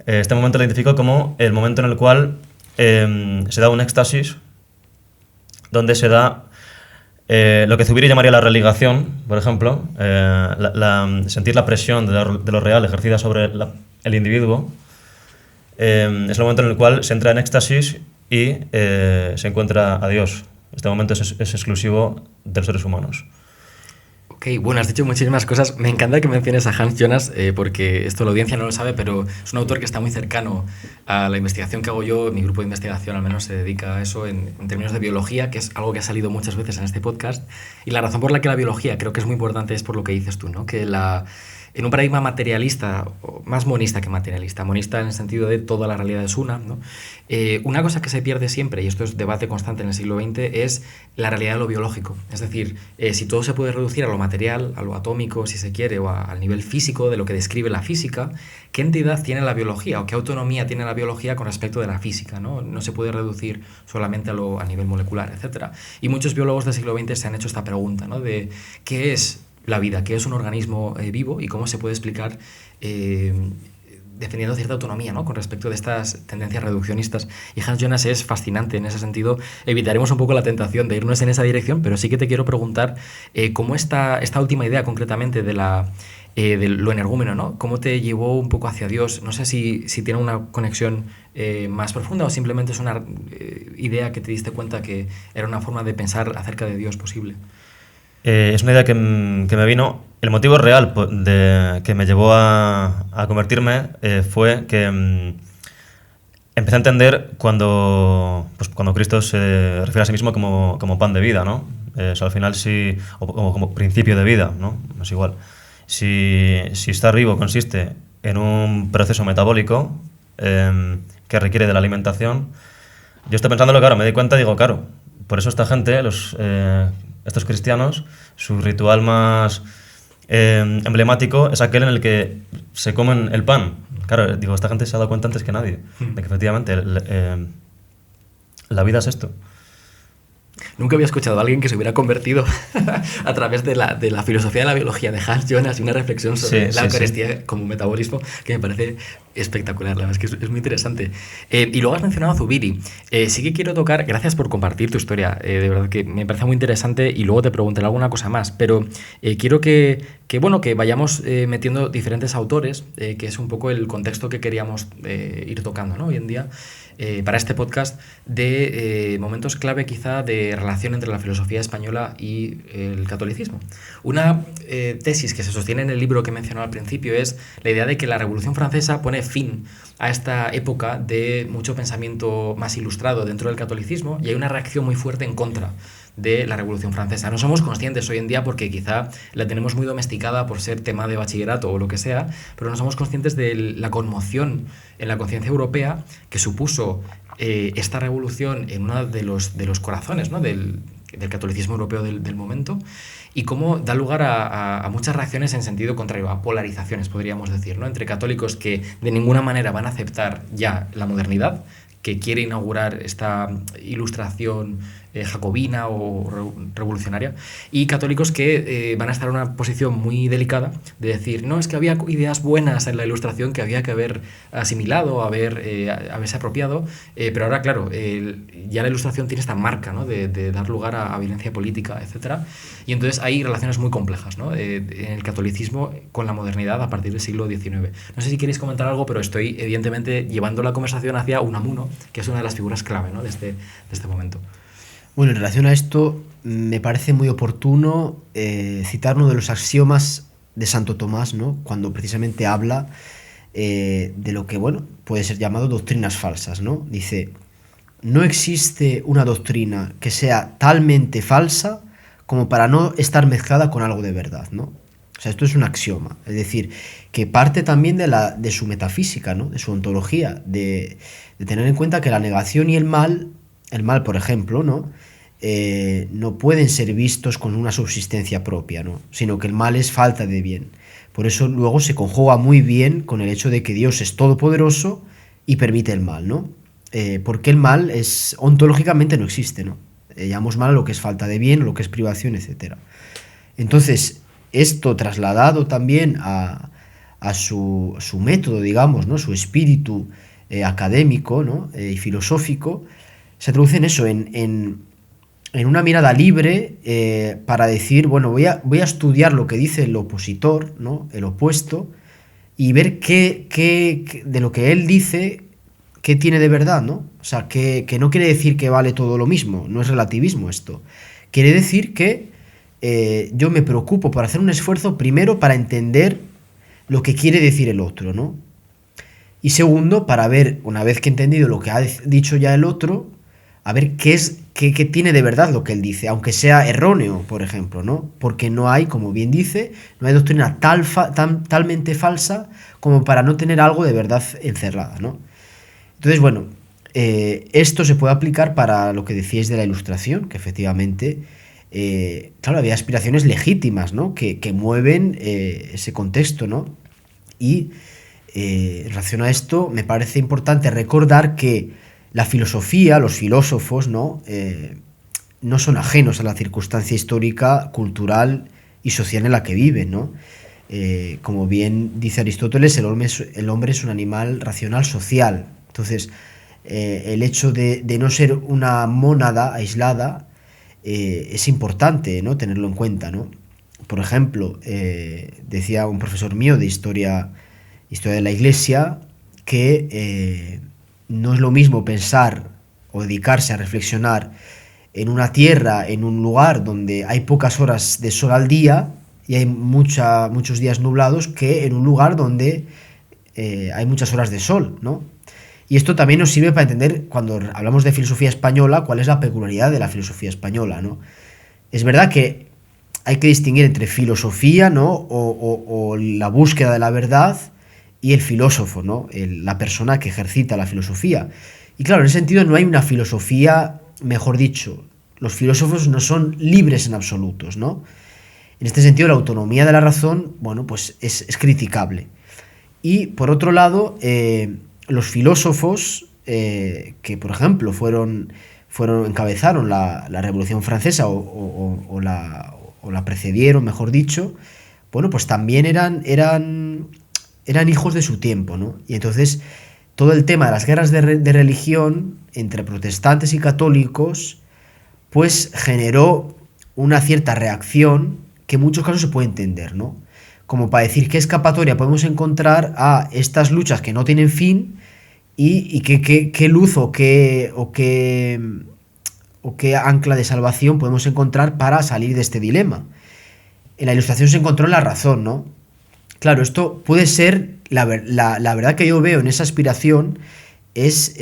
Este momento lo identifico como el momento en el cual se da un éxtasis, donde se da lo que Zubiri llamaría la religación, por ejemplo, sentir la presión de lo real ejercida sobre el individuo. Es el momento en el cual se entra en éxtasis y se encuentra a Dios. Este momento es exclusivo de los seres humanos. Ok, bueno, has dicho muchísimas cosas. Me encanta que menciones a Hans Jonas, porque esto la audiencia no lo sabe, pero es un autor que está muy cercano a la investigación que hago yo. Mi grupo de investigación al menos se dedica a eso en términos de biología, que es algo que ha salido muchas veces en este podcast. Y la razón por la que la biología creo que es muy importante es por lo que dices tú, ¿no? Que en un paradigma materialista, o más monista que materialista, monista en el sentido de toda la realidad es una, ¿no? Una cosa que se pierde siempre, y esto es debate constante en el siglo XX, es la realidad de lo biológico. Es decir, si todo se puede reducir a lo material, a lo atómico, si se quiere, o al nivel físico de lo que describe la física, ¿qué entidad tiene la biología o qué autonomía tiene la biología con respecto de la física, ¿no? No se puede reducir solamente a nivel molecular, etc. Y muchos biólogos del siglo XX se han hecho esta pregunta, ¿no? De ¿qué es la vida? ¿Qué es un organismo vivo? Y cómo se puede explicar de defendiendo cierta autonomía, ¿no?, con respecto de estas tendencias reduccionistas. Y Hans Jonas es fascinante en ese sentido. Evitaremos un poco la tentación de irnos en esa dirección, pero sí que te quiero preguntar cómo esta última idea concretamente de lo energúmeno, ¿no?, cómo te llevó un poco hacia Dios. No sé si tiene una conexión más profunda o simplemente es una idea que te diste cuenta que era una forma de pensar acerca de Dios posible. Es una idea que me vino. El motivo real que me llevó a convertirme fue que empecé a entender cuando Cristo se refiere a sí mismo como pan de vida, ¿no? O sea, al final sí, o como principio de vida, ¿no? Es igual. Si estar vivo consiste en un proceso metabólico que requiere de la alimentación, yo estoy pensándolo, claro, me di cuenta y digo, claro, por eso esta gente, estos cristianos, su ritual más emblemático es aquel en el que se comen el pan. Claro, digo, esta gente se ha dado cuenta antes que nadie de que efectivamente la vida es esto. Nunca había escuchado a alguien que se hubiera convertido a través de la filosofía de la biología de Hans Jonas y una reflexión sobre la Eucaristía como metabolismo que me parece espectacular. La verdad es que es muy interesante. Y luego has mencionado a Zubiri. Sí que quiero tocar, gracias por compartir tu historia, de verdad que me parece muy interesante y luego te preguntaré alguna cosa más, pero quiero que vayamos metiendo diferentes autores, que es un poco el contexto que queríamos ir tocando, ¿no?, hoy en día. Para este podcast de momentos clave quizá de relación entre la filosofía española y el catolicismo. Una tesis que se sostiene en el libro que he mencionado al principio es la idea de que la Revolución Francesa pone fin a esta época de mucho pensamiento más ilustrado dentro del catolicismo y hay una reacción muy fuerte en contra de la Revolución Francesa. No somos conscientes hoy en día porque quizá la tenemos muy domesticada por ser tema de bachillerato o lo que sea, pero no somos conscientes de la conmoción en la conciencia europea que supuso esta revolución en uno de los corazones, ¿no?, del catolicismo europeo del momento, y cómo da lugar a muchas reacciones en sentido contrario, a polarizaciones, podríamos decir, ¿no?, entre católicos que de ninguna manera van a aceptar ya la modernidad, que quiere inaugurar esta ilustración jacobina o revolucionaria, y católicos que van a estar en una posición muy delicada de decir, no, es que había ideas buenas en la ilustración que había que haber asimilado, haberse apropiado, pero ahora, claro, ya la ilustración tiene esta marca, ¿no?, de dar lugar a violencia política, etc. Y entonces hay relaciones muy complejas, ¿no?, en el catolicismo con la modernidad a partir del siglo XIX. No sé si queréis comentar algo, pero estoy evidentemente llevando la conversación hacia Unamuno, que es una de las figuras clave, ¿no?, de este momento. Bueno, en relación a esto, me parece muy oportuno citar uno de los axiomas de Santo Tomás, ¿no?, cuando precisamente habla de lo que, puede ser llamado doctrinas falsas, ¿no? Dice, no existe una doctrina que sea talmente falsa como para no estar mezclada con algo de verdad, ¿no? O sea, esto es un axioma, es decir, que parte también de su metafísica, ¿no?, de su ontología, de tener en cuenta que la negación y el mal, por ejemplo, ¿no?, no pueden ser vistos con una subsistencia propia, ¿no?, sino que el mal es falta de bien. Por eso luego se conjuga muy bien con el hecho de que Dios es todopoderoso y permite el mal, ¿no? Porque el mal ontológicamente no existe, ¿no? Llamamos mal a lo que es falta de bien, lo que es privación, etc. Entonces, esto trasladado también a su método, digamos, ¿no?, su espíritu académico, ¿no?, y filosófico, se traduce en eso, en una mirada libre para decir, voy a estudiar lo que dice el opositor, ¿no?, el opuesto, y ver qué de lo que él dice, qué tiene de verdad, ¿no? O sea, que no quiere decir que vale todo lo mismo, no es relativismo esto. Quiere decir que yo me preocupo por hacer un esfuerzo, primero, para entender lo que quiere decir el otro, ¿no? Y segundo, para ver, una vez que he entendido lo que ha dicho ya el otro, a ver qué tiene de verdad lo que él dice, aunque sea erróneo, por ejemplo, ¿no? Porque no hay, como bien dice, no hay doctrina talmente falsa como para no tener algo de verdad encerrada, ¿no? Entonces, esto se puede aplicar para lo que decíais de la ilustración, que efectivamente, claro, había aspiraciones legítimas, ¿no?, que mueven ese contexto, ¿no? Y en relación a esto, me parece importante recordar que la filosofía, los filósofos, ¿no?, no son ajenos a la circunstancia histórica, cultural y social en la que viven, ¿no? Como bien dice Aristóteles, el hombre es un animal racional social. Entonces, el hecho de no ser una mónada aislada es importante, ¿no?, tenerlo en cuenta, ¿no? Por ejemplo, decía un profesor mío de historia de la Iglesia que no es lo mismo pensar o dedicarse a reflexionar en una tierra, en un lugar donde hay pocas horas de sol al día y hay muchos días nublados, que en un lugar donde hay muchas horas de sol, ¿no? Y esto también nos sirve para entender, cuando hablamos de filosofía española, cuál es la peculiaridad de la filosofía española, ¿no? Es verdad que hay que distinguir entre filosofía, ¿no?, o la búsqueda de la verdad, y el filósofo, ¿no?, la persona que ejercita la filosofía. Y claro, en ese sentido no hay una filosofía, mejor dicho, los filósofos no son libres en absolutos, ¿no? En este sentido, la autonomía de la razón, bueno, pues es criticable. Y por otro lado, los filósofos que, por ejemplo, encabezaron la Revolución Francesa o la precedieron, mejor dicho, bueno, pues también eran hijos de su tiempo, ¿no? Y entonces todo el tema de las guerras de religión entre protestantes y católicos pues generó una cierta reacción que en muchos casos se puede entender, ¿no? Como para decir qué escapatoria podemos encontrar a estas luchas que no tienen fin, y qué luz o qué ancla de salvación podemos encontrar para salir de este dilema. En la Ilustración se encontró la razón, ¿no? Claro, esto puede ser, la verdad que yo veo en esa aspiración es,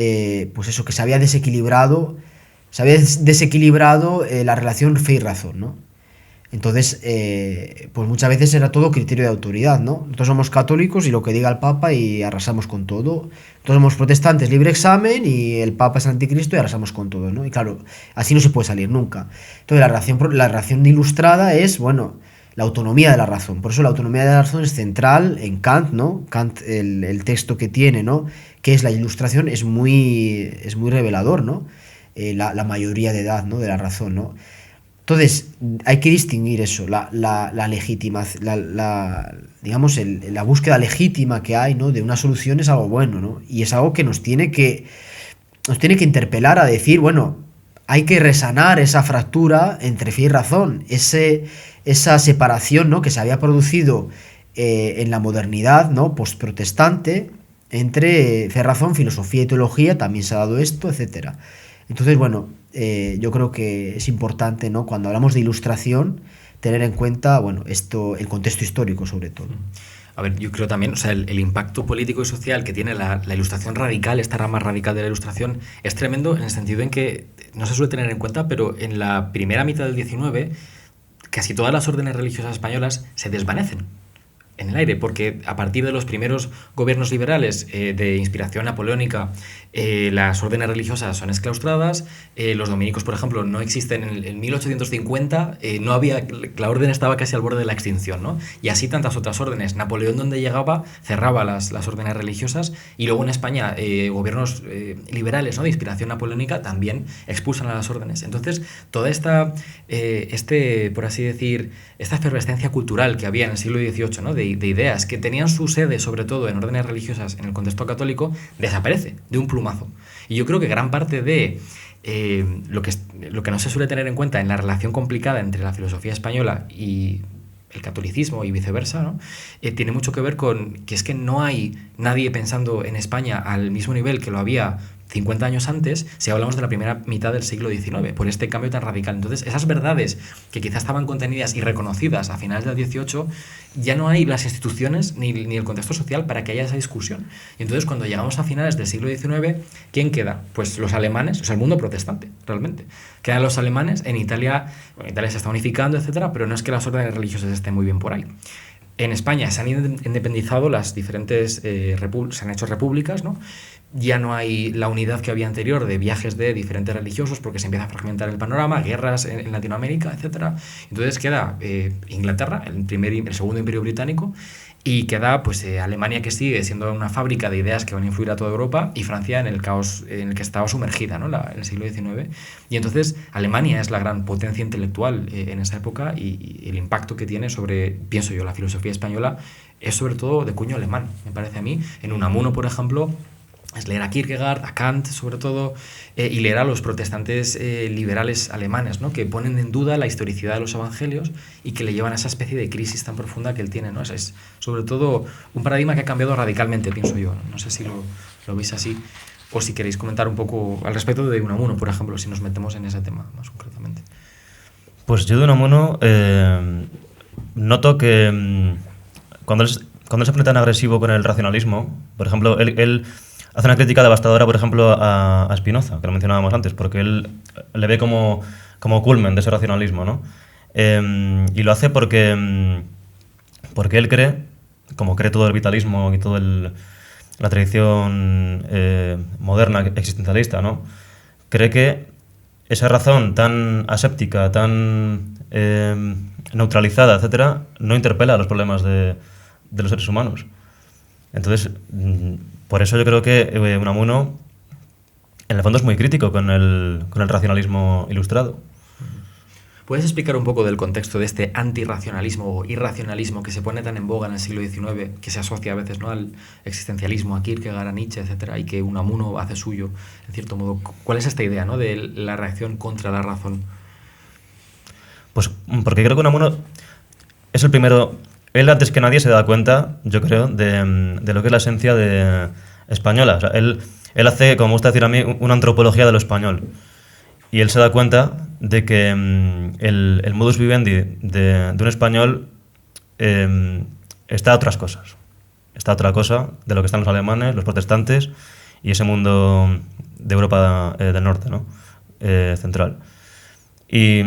pues eso, que se había desequilibrado la relación fe y razón, ¿no? Entonces, pues muchas veces era todo criterio de autoridad, ¿no? Nosotros somos católicos y lo que diga el Papa y arrasamos con todo. Nosotros somos protestantes, libre examen, y el Papa es anticristo y arrasamos con todo, ¿no? Y claro, así no se puede salir nunca. Entonces, la relación ilustrada es, bueno, la autonomía de la razón. Por eso la autonomía de la razón es central en Kant, ¿no? Kant, el texto que tiene, ¿no?, que es la Ilustración, es muy revelador, ¿no? La mayoría de edad, ¿no?, de la razón, ¿no? Entonces, hay que distinguir eso, la legitimación, digamos, la búsqueda legítima que hay, ¿no?, de una solución es algo bueno, ¿no? Y es algo que nos tiene que interpelar a decir, bueno, hay que resanar esa fractura entre fe y razón, esa separación, ¿no?, que se había producido en la modernidad, ¿no?, postprotestante, entre fe, razón, filosofía y teología, también se ha dado esto, etcétera. Entonces, bueno, yo creo que es importante, ¿no?, cuando hablamos de Ilustración, tener en cuenta, bueno, el contexto histórico sobre todo. A ver, yo creo también, o sea, el impacto político y social que tiene la Ilustración radical, esta rama radical de la Ilustración, es tremendo en el sentido en que no se suele tener en cuenta, pero en la primera mitad del 19, casi todas las órdenes religiosas españolas se desvanecen en el aire, porque a partir de los primeros gobiernos liberales de inspiración napoleónica, las órdenes religiosas son exclaustradas, los dominicos, por ejemplo, no existen. En 1850 no había, la orden estaba casi al borde de la extinción, ¿no? Y así tantas otras órdenes. Napoleón, donde llegaba, cerraba las órdenes religiosas, y luego en España gobiernos liberales, ¿no?, de inspiración napoleónica también expulsan a las órdenes. Entonces, toda esta, por así decir, esta efervescencia cultural que había en el siglo XVIII, ¿no?, de ideas que tenían su sede sobre todo en órdenes religiosas en el contexto católico, desaparece de un plumazo. Y yo creo que gran parte de lo que no se suele tener en cuenta en la relación complicada entre la filosofía española y el catolicismo y viceversa, ¿no?, tiene mucho que ver con que es que no hay nadie pensando en España al mismo nivel que lo había 50 años antes, si hablamos de la primera mitad del siglo XIX, por este cambio tan radical. Entonces, esas verdades que quizás estaban contenidas y reconocidas a finales del XVIII, ya no hay las instituciones ni el contexto social para que haya esa discusión. Y entonces, cuando llegamos a finales del siglo XIX, ¿quién queda? Pues los alemanes, o sea, el mundo protestante, realmente. Quedan los alemanes. En Italia se está unificando, etcétera, pero no es que las órdenes religiosas estén muy bien por ahí. En España se han independizado las diferentes se han hecho repúblicas, ¿no?, ya no hay la unidad que había anterior de viajes de diferentes religiosos porque se empieza a fragmentar el panorama, guerras en Latinoamérica, etc. Entonces queda Inglaterra, el segundo imperio británico, y queda pues Alemania, que sigue siendo una fábrica de ideas que van a influir a toda Europa, y Francia en el caos en el que estaba sumergida, ¿no? En el siglo XIX. Y entonces Alemania es la gran potencia intelectual en esa época, y el impacto que tiene sobre, pienso yo, la filosofía española es sobre todo de cuño alemán, me parece a mí. En Unamuno, por ejemplo, es leer a Kierkegaard, a Kant sobre todo, y leer a los protestantes liberales alemanes, ¿no? Que ponen en duda la historicidad de los evangelios y que le llevan a esa especie de crisis tan profunda que él tiene, ¿no? Es sobre todo un paradigma que ha cambiado radicalmente, pienso yo. No sé si lo veis así, o si queréis comentar un poco al respecto de Unamuno, por ejemplo, si nos metemos en ese tema más concretamente. Pues yo de Unamuno noto que cuando él se pone tan agresivo con el racionalismo, por ejemplo, él hace una crítica devastadora, por ejemplo, a Spinoza, que lo mencionábamos antes, porque él le ve como culmen de ese racionalismo, ¿no? Y lo hace porque él cree, como cree todo el vitalismo y toda la tradición moderna existencialista, ¿no? Cree que esa razón tan aséptica, tan neutralizada, etcétera, no interpela los problemas de los seres humanos. Entonces, por eso yo creo que Unamuno, en el fondo, es muy crítico con el racionalismo ilustrado. ¿Puedes explicar un poco del contexto de este antirracionalismo o irracionalismo que se pone tan en boga en el siglo XIX, que se asocia a veces, ¿no?, al existencialismo, a Kierkegaard, a Nietzsche, etcétera, y que Unamuno hace suyo, en cierto modo? ¿Cuál es esta idea, ¿no?, de la reacción contra la razón? Pues porque creo que Unamuno es el primero. Él, antes que nadie, se da cuenta, yo creo, de lo que es la esencia española. O sea, él hace, como me gusta decir a mí, una antropología de lo español. Y él se da cuenta de que el modus vivendi de un español está a otras cosas. Está a otra cosa de lo que están los alemanes, los protestantes y ese mundo de Europa del Norte, ¿no? Central. Y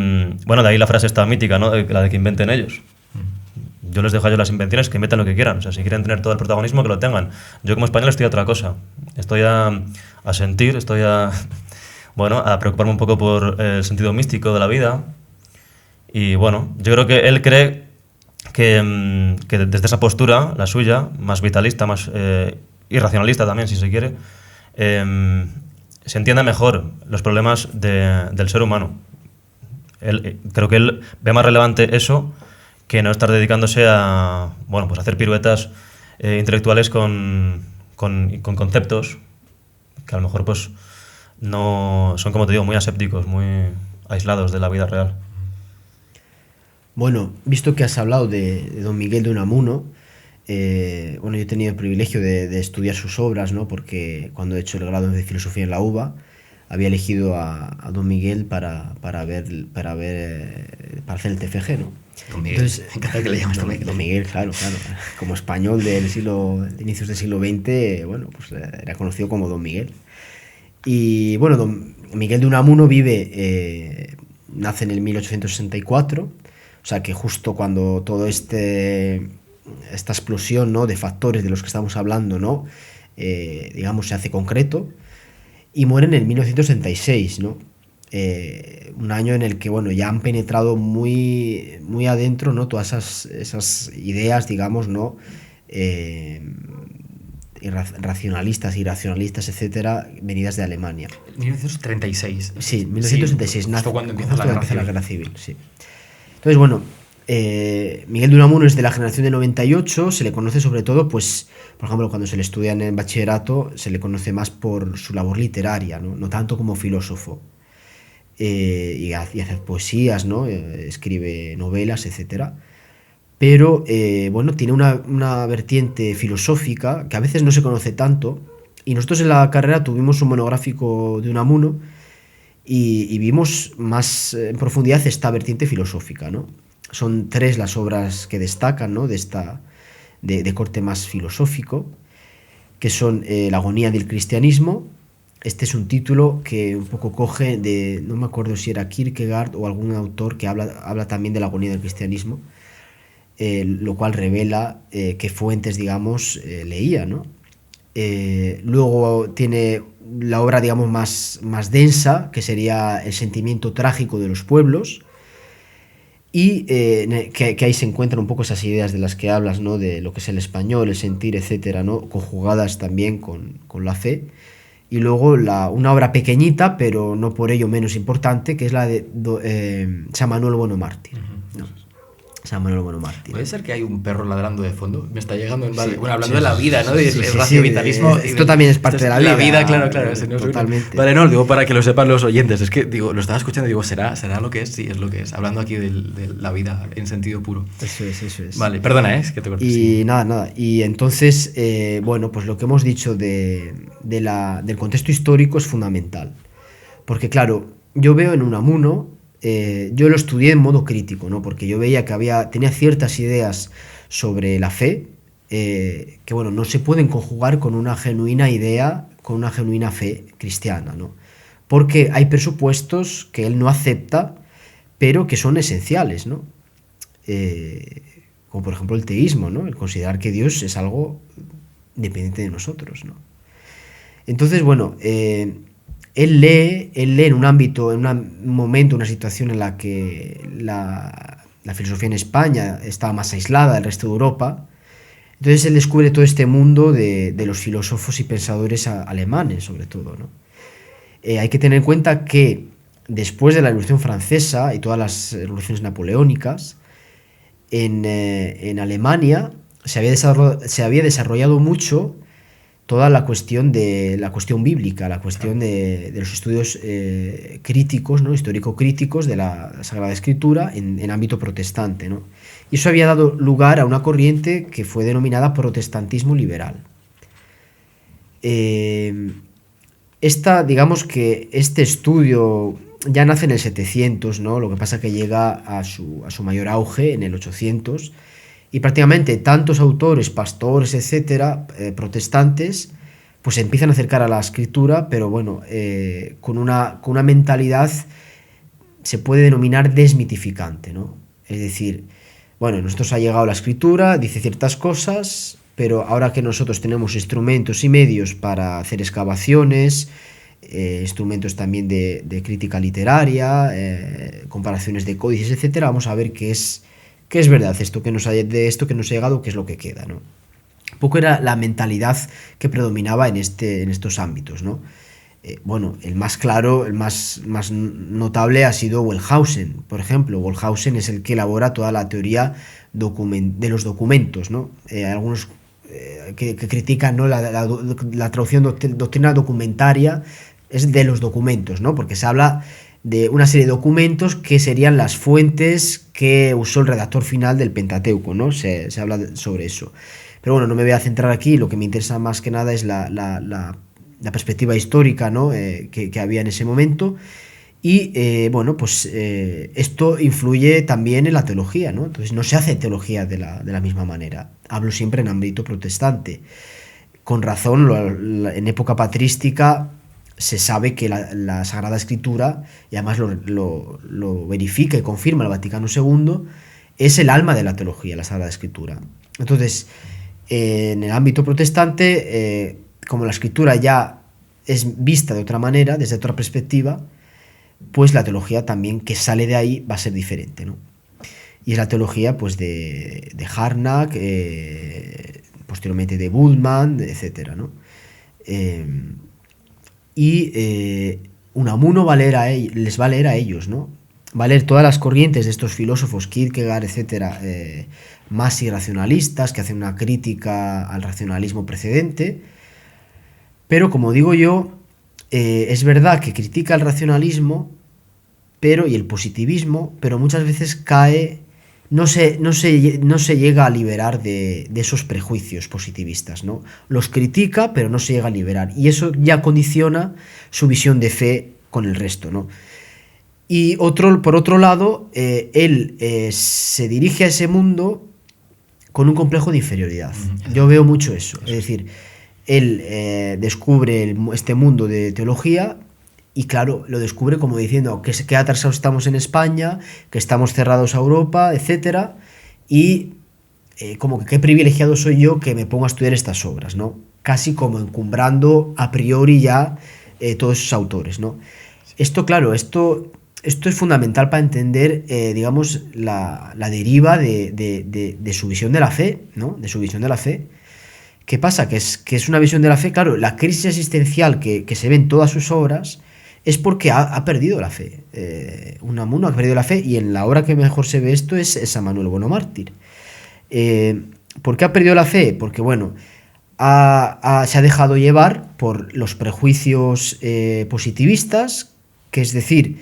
bueno, de ahí la frase esta mítica, ¿no?, la de que inventen ellos. Yo les dejo a ellos las invenciones, que inventan lo que quieran. O sea, si quieren tener todo el protagonismo, que lo tengan. Yo como español estoy a otra cosa. Estoy a sentir, estoy a preocuparme un poco por el sentido místico de la vida. Y bueno, yo creo que él cree que desde esa postura, la suya, más vitalista, más irracionalista también, si se quiere, se entienda mejor los problemas del ser humano. Creo que él ve más relevante eso que no estar dedicándose a hacer piruetas intelectuales con conceptos que a lo mejor pues no son, como te digo, muy asépticos, muy aislados de la vida real. Bueno, visto que has hablado de don Miguel de Unamuno, yo he tenido el privilegio de estudiar sus obras, ¿no? Porque cuando he hecho el grado de filosofía en la UBA, había elegido a don Miguel para hacer el TFG, ¿no? Don Miguel. Entonces, encantado que le llamas Don Miguel. Don Miguel, claro. Como español de inicios del siglo XX, pues era conocido como Don Miguel. Y bueno, don Miguel de Unamuno nace en el 1864, o sea que justo cuando todo esta explosión, ¿no?, de factores de los que estamos hablando, ¿no?, digamos, se hace concreto, y muere en el 1966, ¿no? Un año en el que, ya han penetrado muy, muy adentro, ¿no?, todas esas ideas, digamos, ¿no?, racionalistas, irracionalistas, etcétera, venidas de Alemania. 1936. Sí, 1966. Sí, justo cuando empieza la guerra civil. Sí. Entonces, Miguel de Unamuno es de la generación de 98, se le conoce sobre todo, pues, por ejemplo, cuando se le estudia en el bachillerato, se le conoce más por su labor literaria, no tanto como filósofo. Y hace poesías, ¿no? Escribe novelas, etcétera. Pero, tiene una vertiente filosófica que a veces no se conoce tanto, y nosotros en la carrera tuvimos un monográfico de Unamuno y vimos más en profundidad esta vertiente filosófica, ¿no? Son 3 las obras que destacan, ¿no?, de corte más filosófico, que son La agonía del cristianismo. Este es un título que un poco coge no me acuerdo si era Kierkegaard o algún autor que habla también de la agonía del cristianismo, lo cual revela qué fuentes, digamos, leía, ¿no? Luego tiene la obra, digamos, más densa, que sería el sentimiento trágico de los pueblos, y que ahí se encuentran un poco esas ideas de las que hablas, ¿no? De lo que es el español, el sentir, etcétera, ¿no? Conjugadas también con la fe. Y luego una obra pequeñita, pero no por ello menos importante, que es la de San Manuel Bueno Mártir. ¿No? San Manuel Bueno Mártir. ¿Puede ser que hay un perro ladrando de fondo? Me está llegando en Sí, bueno, hablando sí, de la vida, ¿no? Del sí, raciovientalismo. esto también es parte de la vida. La vida, claro. No, Totalmente. Vale, no, digo para que lo sepan los oyentes. Es que, digo, lo estaba escuchando y digo, ¿será lo que es? Sí, es lo que es. Hablando aquí de la vida en sentido puro. Eso es. Vale, perdona, es que te corto. Y Sí. nada. Y entonces, bueno, pues lo que hemos dicho del contexto histórico es fundamental. Porque, claro, yo veo en Unamuno, yo lo estudié en modo crítico, ¿no? Porque yo veía que tenía ciertas ideas sobre la fe que, bueno, no se pueden conjugar con una genuina idea, con una genuina fe cristiana, ¿no? Porque hay presupuestos que él no acepta, pero que son esenciales, ¿no? Como por ejemplo el teísmo, ¿no? El considerar que Dios es algo dependiente de nosotros, ¿no? Entonces, bueno, él lee en un ámbito, en un momento, una situación en la que la filosofía en España estaba más aislada del resto de Europa. Entonces él descubre todo este mundo de los filósofos y pensadores alemanes, sobre todo, ¿no? Hay que tener en cuenta que después de la Revolución Francesa y todas las revoluciones napoleónicas, en Alemania se había desarrollado mucho toda la cuestión bíblica, la cuestión de los estudios críticos, ¿no? Histórico-críticos de la Sagrada Escritura en ámbito protestante, ¿no? Y eso había dado lugar a una corriente que fue denominada protestantismo liberal. Digamos que este estudio ya nace en el 700, ¿no? Lo que pasa que llega a su mayor auge en el 800, y prácticamente tantos autores, pastores, etcétera, protestantes, pues se empiezan a acercar a la escritura, pero bueno, con una mentalidad, se puede denominar desmitificante, ¿no? Es decir, bueno, nosotros ha llegado la escritura, dice ciertas cosas, pero ahora que nosotros tenemos instrumentos y medios para hacer excavaciones, instrumentos también de crítica literaria, comparaciones de códices, etcétera, vamos a ver qué es verdad de esto que nos ha llegado, qué es lo que queda, ¿no? Un poco era la mentalidad que predominaba en estos ámbitos, ¿no? Bueno, el más claro, el más notable ha sido Wellhausen, por ejemplo. Wellhausen es el que elabora toda la teoría de los documentos, ¿no? Algunos que critican, ¿no? la traducción doctrina documentaria es de los documentos, ¿no? Porque se habla de una serie de documentos que serían las fuentes que usó el redactor final del Pentateuco, ¿no? Se habla sobre eso. Pero bueno, no me voy a centrar aquí, lo que me interesa más que nada es la perspectiva histórica, ¿no? que había en ese momento. Y bueno, pues esto influye también en la teología, ¿no? Entonces no se hace teología de la misma manera. Hablo siempre en ámbito protestante. Con razón, en época patrística se sabe que la Sagrada Escritura, y además lo verifica y confirma el Vaticano II, es el alma de la teología, la Sagrada Escritura. Entonces, en el ámbito protestante, como la Escritura ya es vista de otra manera, desde otra perspectiva, pues la teología también que sale de ahí va a ser diferente, ¿no? Y es la teología, pues, de Harnack, posteriormente de Bultmann, etcétera, ¿no? Unamuno les va a leer a ellos, ¿no? Va a leer todas las corrientes de estos filósofos, Kierkegaard, etcétera, más irracionalistas, que hacen una crítica al racionalismo precedente. Pero, como digo yo, es verdad que critica el racionalismo y el positivismo, pero muchas veces no se llega a liberar de esos prejuicios positivistas, ¿no? Los critica, pero no se llega a liberar. Y eso ya condiciona su visión de fe con el resto, ¿no? Y por otro lado, él se dirige a ese mundo con un complejo de inferioridad. Yo veo mucho eso. Es decir, él descubre este mundo de teología y, claro, lo descubre como diciendo que atrasados estamos en España, que estamos cerrados a Europa, etcétera, y como que qué privilegiado soy yo que me pongo a estudiar estas obras, ¿no? casi como encumbrando a priori ya todos esos autores, ¿no? Esto, claro, esto es fundamental para entender, digamos, la deriva de su visión de la fe, ¿no? De su visión de la fe. ¿Qué pasa? Que es una visión de la fe, claro, la crisis existencial que se ve en todas sus obras es porque ha perdido la fe. Unamuno ha perdido la fe, y en la obra que mejor se ve esto es San Manuel Bueno Mártir. ¿Por qué ha perdido la fe? Porque, bueno, se ha dejado llevar por los prejuicios positivistas, que es decir,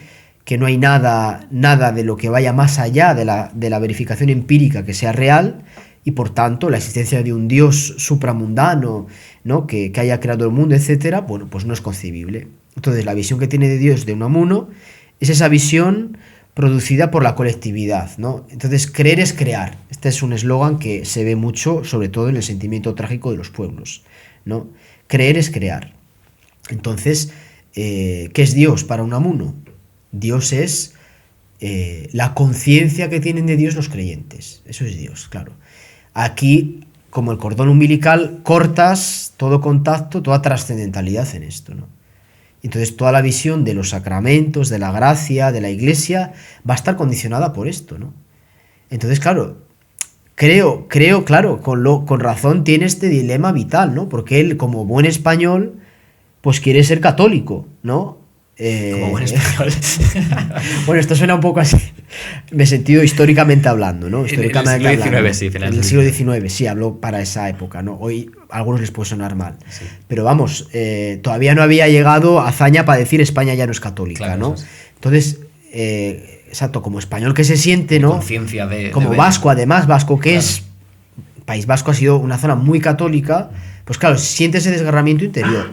que no hay nada de lo que vaya más allá de la verificación empírica que sea real, y por tanto la existencia de un Dios supramundano, ¿no? que haya creado el mundo, etcétera, bueno, pues no es concebible. Entonces la visión que tiene de Dios de Unamuno es esa visión producida por la colectividad, ¿no? Entonces, creer es crear. Este es un eslogan que se ve mucho, sobre todo en el sentimiento trágico de los pueblos, ¿no? Creer es crear. Entonces, ¿qué es Dios para Unamuno? Dios es la conciencia que tienen de Dios los creyentes. Eso es Dios, claro. Aquí, como el cordón umbilical, cortas todo contacto, toda trascendentalidad en esto, ¿no? Entonces toda la visión de los sacramentos, de la gracia, de la Iglesia, va a estar condicionada por esto, ¿no? Entonces, claro, creo, claro, con razón tiene este dilema vital, ¿no? Porque él, como buen español, pues quiere ser católico, ¿no? Como buen español. Bueno, esto suena un poco así, de sentido históricamente hablando, ¿no? Históricamente en el siglo XIX, sí. En el siglo XIX, sí, habló para esa época, ¿no? Hoy a algunos les puede sonar mal. Sí. Pero vamos, todavía no había llegado hazaña para decir España ya no es católica, Claro, ¿no? eso sí. Entonces, exacto, como español que se siente, ¿no? Conciencia Como de vasco, además, vasco que Claro. es... País Vasco ha sido una zona muy católica, pues claro, siente ese desgarramiento interior.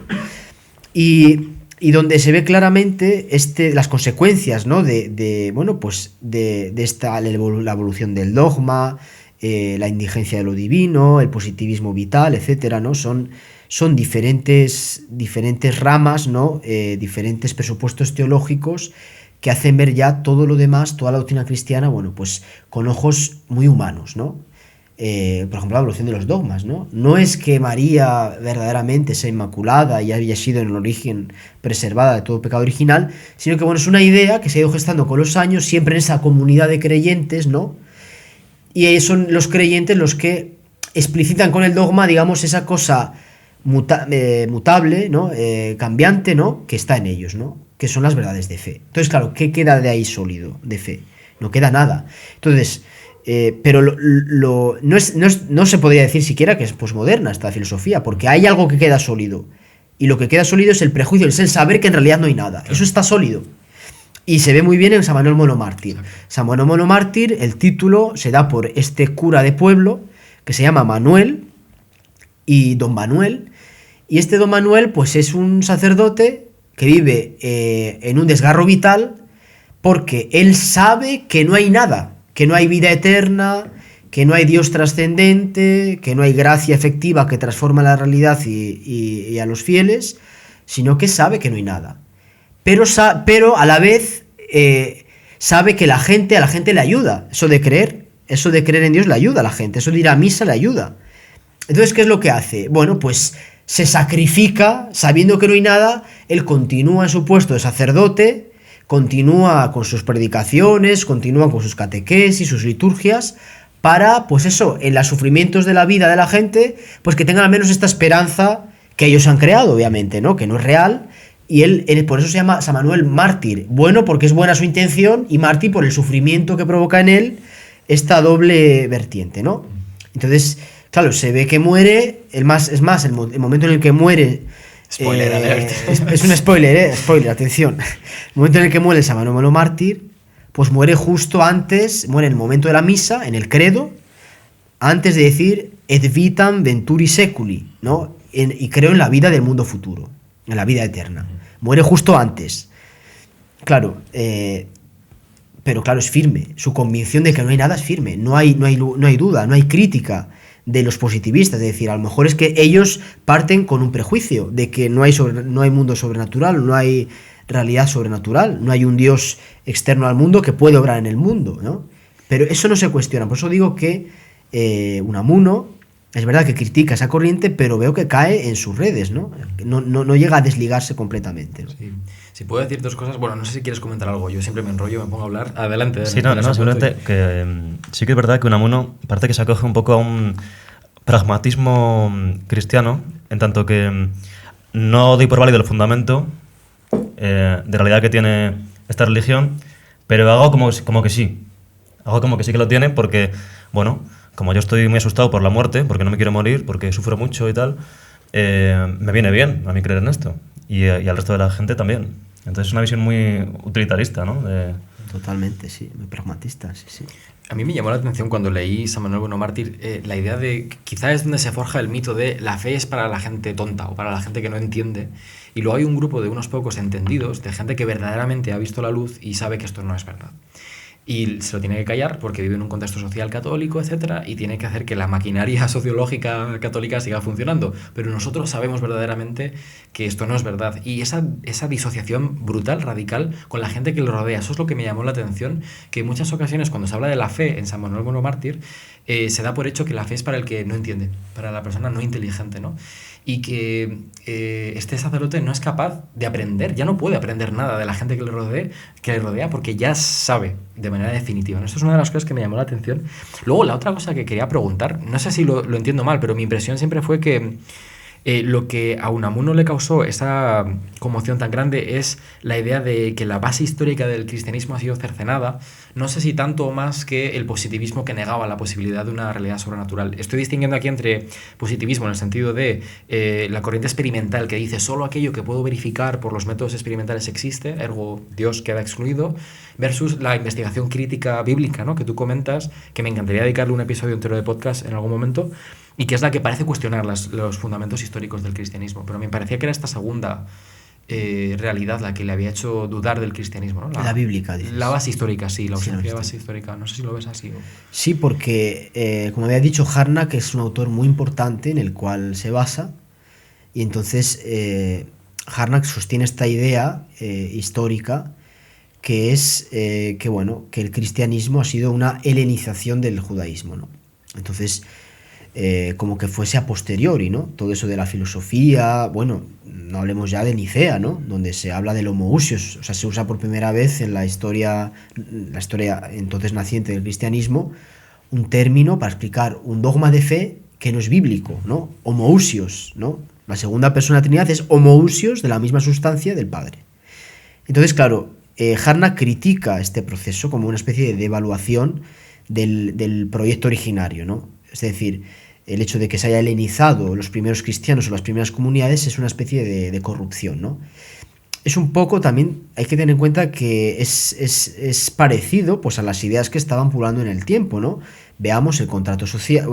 Y donde se ve claramente las consecuencias, ¿no? Bueno, pues de la evolución del dogma, la indigencia de lo divino, el positivismo vital, etcétera, ¿no? Son diferentes ramas, ¿no? Diferentes presupuestos teológicos que hacen ver ya todo lo demás, toda la doctrina cristiana, bueno, pues con ojos muy humanos, ¿no? Por ejemplo, la evolución de los dogmas, ¿no? No es que María verdaderamente sea inmaculada y haya sido en el origen preservada de todo pecado original, sino que, bueno, es una idea que se ha ido gestando con los años, siempre en esa comunidad de creyentes, ¿no? Y son los creyentes los que explicitan con el dogma, digamos, esa cosa mutable, ¿no? Cambiante, ¿no? Que está en ellos, ¿no? Que son las verdades de fe. Entonces, claro, ¿qué queda de ahí sólido, de fe? No queda nada. Entonces... pero no se podría decir siquiera que es posmoderna esta filosofía, porque hay algo que queda sólido, y lo que queda sólido es el prejuicio, es el saber que en realidad no hay nada. Eso está sólido, y se ve muy bien en San Manuel Bueno Mártir. San Manuel Bueno Mártir, el título se da por este cura de pueblo que se llama Manuel, y don Manuel, y este don Manuel pues es un sacerdote que vive en un desgarro vital, porque él sabe que no hay nada, que no hay vida eterna, que no hay Dios trascendente, que no hay gracia efectiva que transforma la realidad y a los fieles, sino que sabe que no hay nada. Pero a la vez sabe que a la gente le ayuda. Eso de creer en Dios le ayuda a la gente, eso de ir a misa le ayuda. Entonces, ¿qué es lo que hace? Bueno, pues se sacrifica, sabiendo que no hay nada, él continúa en su puesto de sacerdote, continúa con sus predicaciones, continúa con sus catequesis, sus liturgias, para, pues eso, en los sufrimientos de la vida de la gente, pues que tengan al menos esta esperanza que ellos han creado, obviamente, ¿no? Que no es real, y él por eso se llama San Manuel Mártir. Bueno, porque es buena su intención, y mártir por el sufrimiento que provoca en él esta doble vertiente, ¿no? Entonces, claro, se ve que muere, el momento en el que muere... Spoiler alert. Es un spoiler, spoiler, atención. El momento en el que muere San Manuel Bueno Mártir, pues muere justo antes, muere en el momento de la misa, en el credo, antes de decir et vitam venturi seculi, ¿no? Y creo en la vida del mundo futuro, en la vida eterna. Muere justo antes. Claro, pero claro, es firme. Su convicción de que no hay nada es firme. No hay duda, no hay crítica de los positivistas, es decir, a lo mejor es que ellos parten con un prejuicio de que no hay mundo sobrenatural, no hay realidad sobrenatural, no hay un Dios externo al mundo que puede obrar en el mundo, ¿no? Pero eso no se cuestiona, por eso digo que Unamuno Es verdad que critica esa corriente, pero veo que cae en sus redes, ¿no? No llega a desligarse completamente, ¿no? Sí. Si puedo decir dos cosas, bueno, no sé si quieres comentar algo, yo siempre me enrollo, me pongo a hablar. Adelante. Sí, no, simplemente que sí que es verdad que Unamuno parece que se acoge un poco a un pragmatismo cristiano, en tanto que no doy por válido el fundamento de realidad que tiene esta religión, pero hago como que sí. Hago como que sí que lo tiene porque, bueno, como yo estoy muy asustado por la muerte, porque no me quiero morir, porque sufro mucho y tal, me viene bien a mí creer en esto. Y al resto de la gente también. Entonces es una visión muy utilitarista, ¿no? Totalmente, sí, muy pragmatista, sí, sí. A mí me llamó la atención cuando leí San Manuel Bueno Mártir la idea de que quizá es donde se forja el mito de la fe es para la gente tonta o para la gente que no entiende, y luego hay un grupo de unos pocos entendidos, de gente que verdaderamente ha visto la luz y sabe que esto no es verdad. Y se lo tiene que callar porque vive en un contexto social católico, etcétera, y tiene que hacer que la maquinaria sociológica católica siga funcionando. Pero nosotros sabemos verdaderamente que esto no es verdad. Y esa disociación brutal, radical, con la gente que lo rodea, eso es lo que me llamó la atención, que en muchas ocasiones cuando se habla de la fe en San Manuel Bueno Mártir, se da por hecho que la fe es para el que no entiende, para la persona no inteligente, ¿no? Y que este sacerdote no es capaz de aprender, ya no puede aprender nada de la gente que le rodea porque ya sabe de manera definitiva, ¿no? Esto es una de las cosas que me llamó la atención. Luego, la otra cosa que quería preguntar, no sé si lo entiendo mal, pero mi impresión siempre fue que lo que a Unamuno le causó esa conmoción tan grande es la idea de que la base histórica del cristianismo ha sido cercenada, no sé si tanto o más que el positivismo que negaba la posibilidad de una realidad sobrenatural. Estoy distinguiendo aquí entre positivismo en el sentido de la corriente experimental que dice solo aquello que puedo verificar por los métodos experimentales existe, ergo Dios queda excluido, versus la investigación crítica bíblica, ¿no?, que tú comentas, que me encantaría dedicarle un episodio entero de podcast en algún momento, y que es la que parece cuestionar los fundamentos históricos del cristianismo. Pero me parecía que era esta segunda realidad la que le había hecho dudar del cristianismo, ¿no? La bíblica, dices. La base histórica, sí, la ausencia de base histórica. No sé si lo ves así. Sí, porque, como había dicho, Harnack es un autor muy importante en el cual se basa, y entonces Harnack sostiene esta idea histórica que es que el cristianismo ha sido una helenización del judaísmo, ¿no? Entonces, como que fuese a posteriori, ¿no? Todo eso de la filosofía, bueno, no hablemos ya de Nicea, ¿no?, donde se habla del homoousios, o sea, se usa por primera vez en la historia entonces naciente del cristianismo, un término para explicar un dogma de fe que no es bíblico, ¿no? Homoousios, ¿no? La segunda persona de la Trinidad es homoousios, de la misma sustancia del Padre. Entonces, claro, Harnack critica este proceso como una especie de devaluación del proyecto originario, ¿no? Es decir, el hecho de que se haya helenizado los primeros cristianos o las primeras comunidades es una especie de corrupción, ¿no? Es un poco también, hay que tener en cuenta que es parecido, pues, a las ideas que estaban pululando en el tiempo, ¿no? Veamos el contrato social,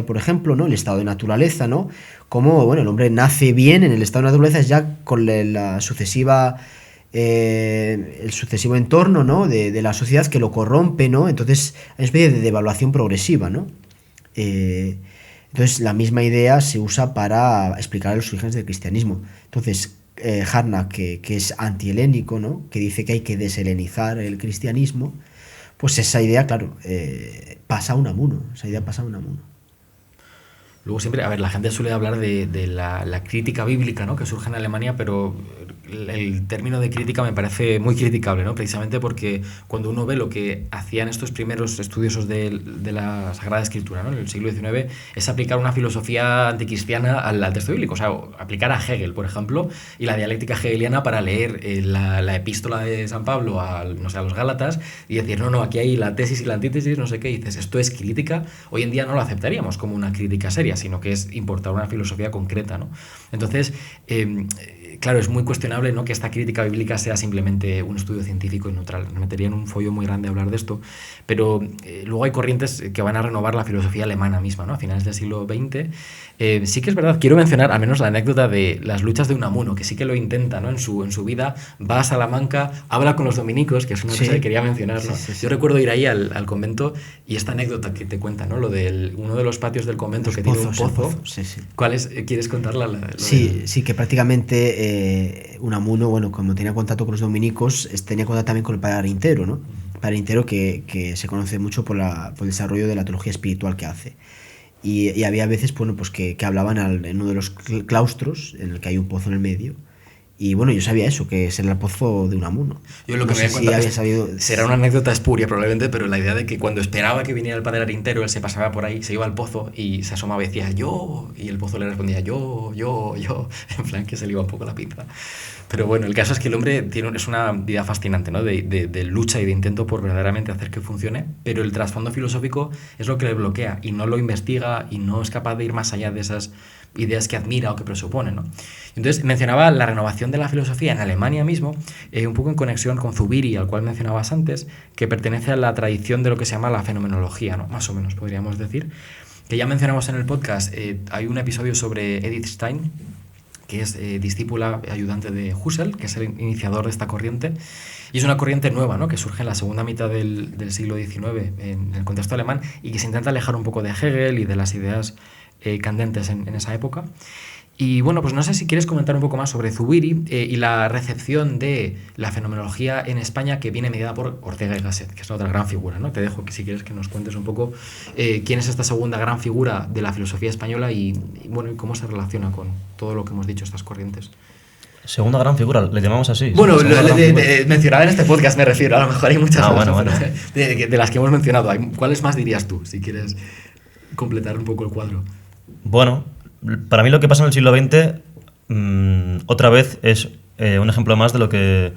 por ejemplo, ¿no?, el estado de naturaleza, ¿no? Cómo, bueno, el hombre nace bien en el estado de naturaleza ya con la sucesiva el sucesivo entorno, ¿no?, de la sociedad que lo corrompe, ¿no? Entonces hay una especie de devaluación progresiva, ¿no? Entonces la misma idea se usa para explicar los orígenes del cristianismo. Entonces Harnack, que es antihelénico, ¿no?, que dice que hay que deshelenizar el cristianismo, pues esa idea, claro, pasa a Unamuno, esa idea pasa a Unamuno. Luego siempre, a ver, la gente suele hablar de la crítica bíblica, ¿no?, que surge en Alemania, pero el término de crítica me parece muy criticable, ¿no?, precisamente porque cuando uno ve lo que hacían estos primeros estudiosos de la Sagrada Escritura, ¿no?, en el siglo XIX, es aplicar una filosofía anticristiana al texto bíblico, o sea, aplicar a Hegel, por ejemplo, y la dialéctica hegeliana para leer la epístola de San Pablo a los Gálatas y decir, no, aquí hay la tesis y la antítesis, no sé qué, y dices, esto es crítica. Hoy en día no lo aceptaríamos como una crítica seria, sino que es importar una filosofía concreta, ¿no? Entonces, claro, es muy cuestionable, ¿no?, que esta crítica bíblica sea simplemente un estudio científico y neutral. Me metería en un follo muy grande hablar de esto, pero luego hay corrientes que van a renovar la filosofía alemana misma, ¿no?, a finales del siglo XX. Sí que es verdad, quiero mencionar al menos la anécdota de las luchas de Unamuno, que sí que lo intenta, ¿no?, en su vida, va a Salamanca, habla con los dominicos, que es una cosa que quería mencionar, ¿no? Sí. Yo recuerdo ir ahí al convento y esta anécdota que te cuenta, ¿no?, lo de uno de los patios del convento que tiene un pozo. Sí. ¿Cuál es? ¿Quieres contarla? Sí, que prácticamente Unamuno, bueno, como tenía contacto con los dominicos, tenía contacto también con el padre Arintero, ¿no? El padre Arintero que se conoce mucho por el desarrollo de la teología espiritual que hace. y había veces, bueno, pues que hablaban en uno de los claustros, en el que hay un pozo en el medio. Y bueno, yo sabía eso, que ese era el pozo de Unamuno. Yo lo que No me sé doy si cuenta había es, sabido... será una anécdota espuria probablemente, pero la idea de que cuando esperaba que viniera el padre Arintero, él se pasaba por ahí, se iba al pozo y se asomaba y decía yo, y el pozo le respondía yo, en plan que se le iba un poco la pinza. Pero bueno, el caso es que el hombre es una vida fascinante, ¿no? De lucha y de intento por verdaderamente hacer que funcione, pero el trasfondo filosófico es lo que le bloquea y no lo investiga y no es capaz de ir más allá de esas ideas que admira o que presupone, ¿no? Entonces mencionaba la renovación de la filosofía en Alemania mismo, un poco en conexión con Zubiri, al cual mencionabas antes, que pertenece a la tradición de lo que se llama la fenomenología, ¿no? Más o menos podríamos decir, que ya mencionamos en el podcast. Hay un episodio sobre Edith Stein, que es discípula ayudante de Husserl, que es el iniciador de esta corriente, y es una corriente nueva, ¿no? Que surge en la segunda mitad del siglo XIX en el contexto alemán y que se intenta alejar un poco de Hegel y de las ideas candentes en esa época. Y bueno, pues no sé si quieres comentar un poco más sobre Zubiri y la recepción de la fenomenología en España, que viene mediada por Ortega y Gasset, que es otra gran figura, ¿no? Te dejo que si quieres que nos cuentes un poco quién es esta segunda gran figura de la filosofía española y bueno, y cómo se relaciona con todo lo que hemos dicho, estas corrientes. Segunda gran figura, le llamamos así. Bueno, mencionada en este podcast me refiero, a lo mejor hay muchas más, bueno. De las que hemos mencionado. ¿Cuáles más dirías tú, si quieres completar un poco el cuadro? Bueno, para mí lo que pasa en el siglo XX, otra vez, es un ejemplo más de lo que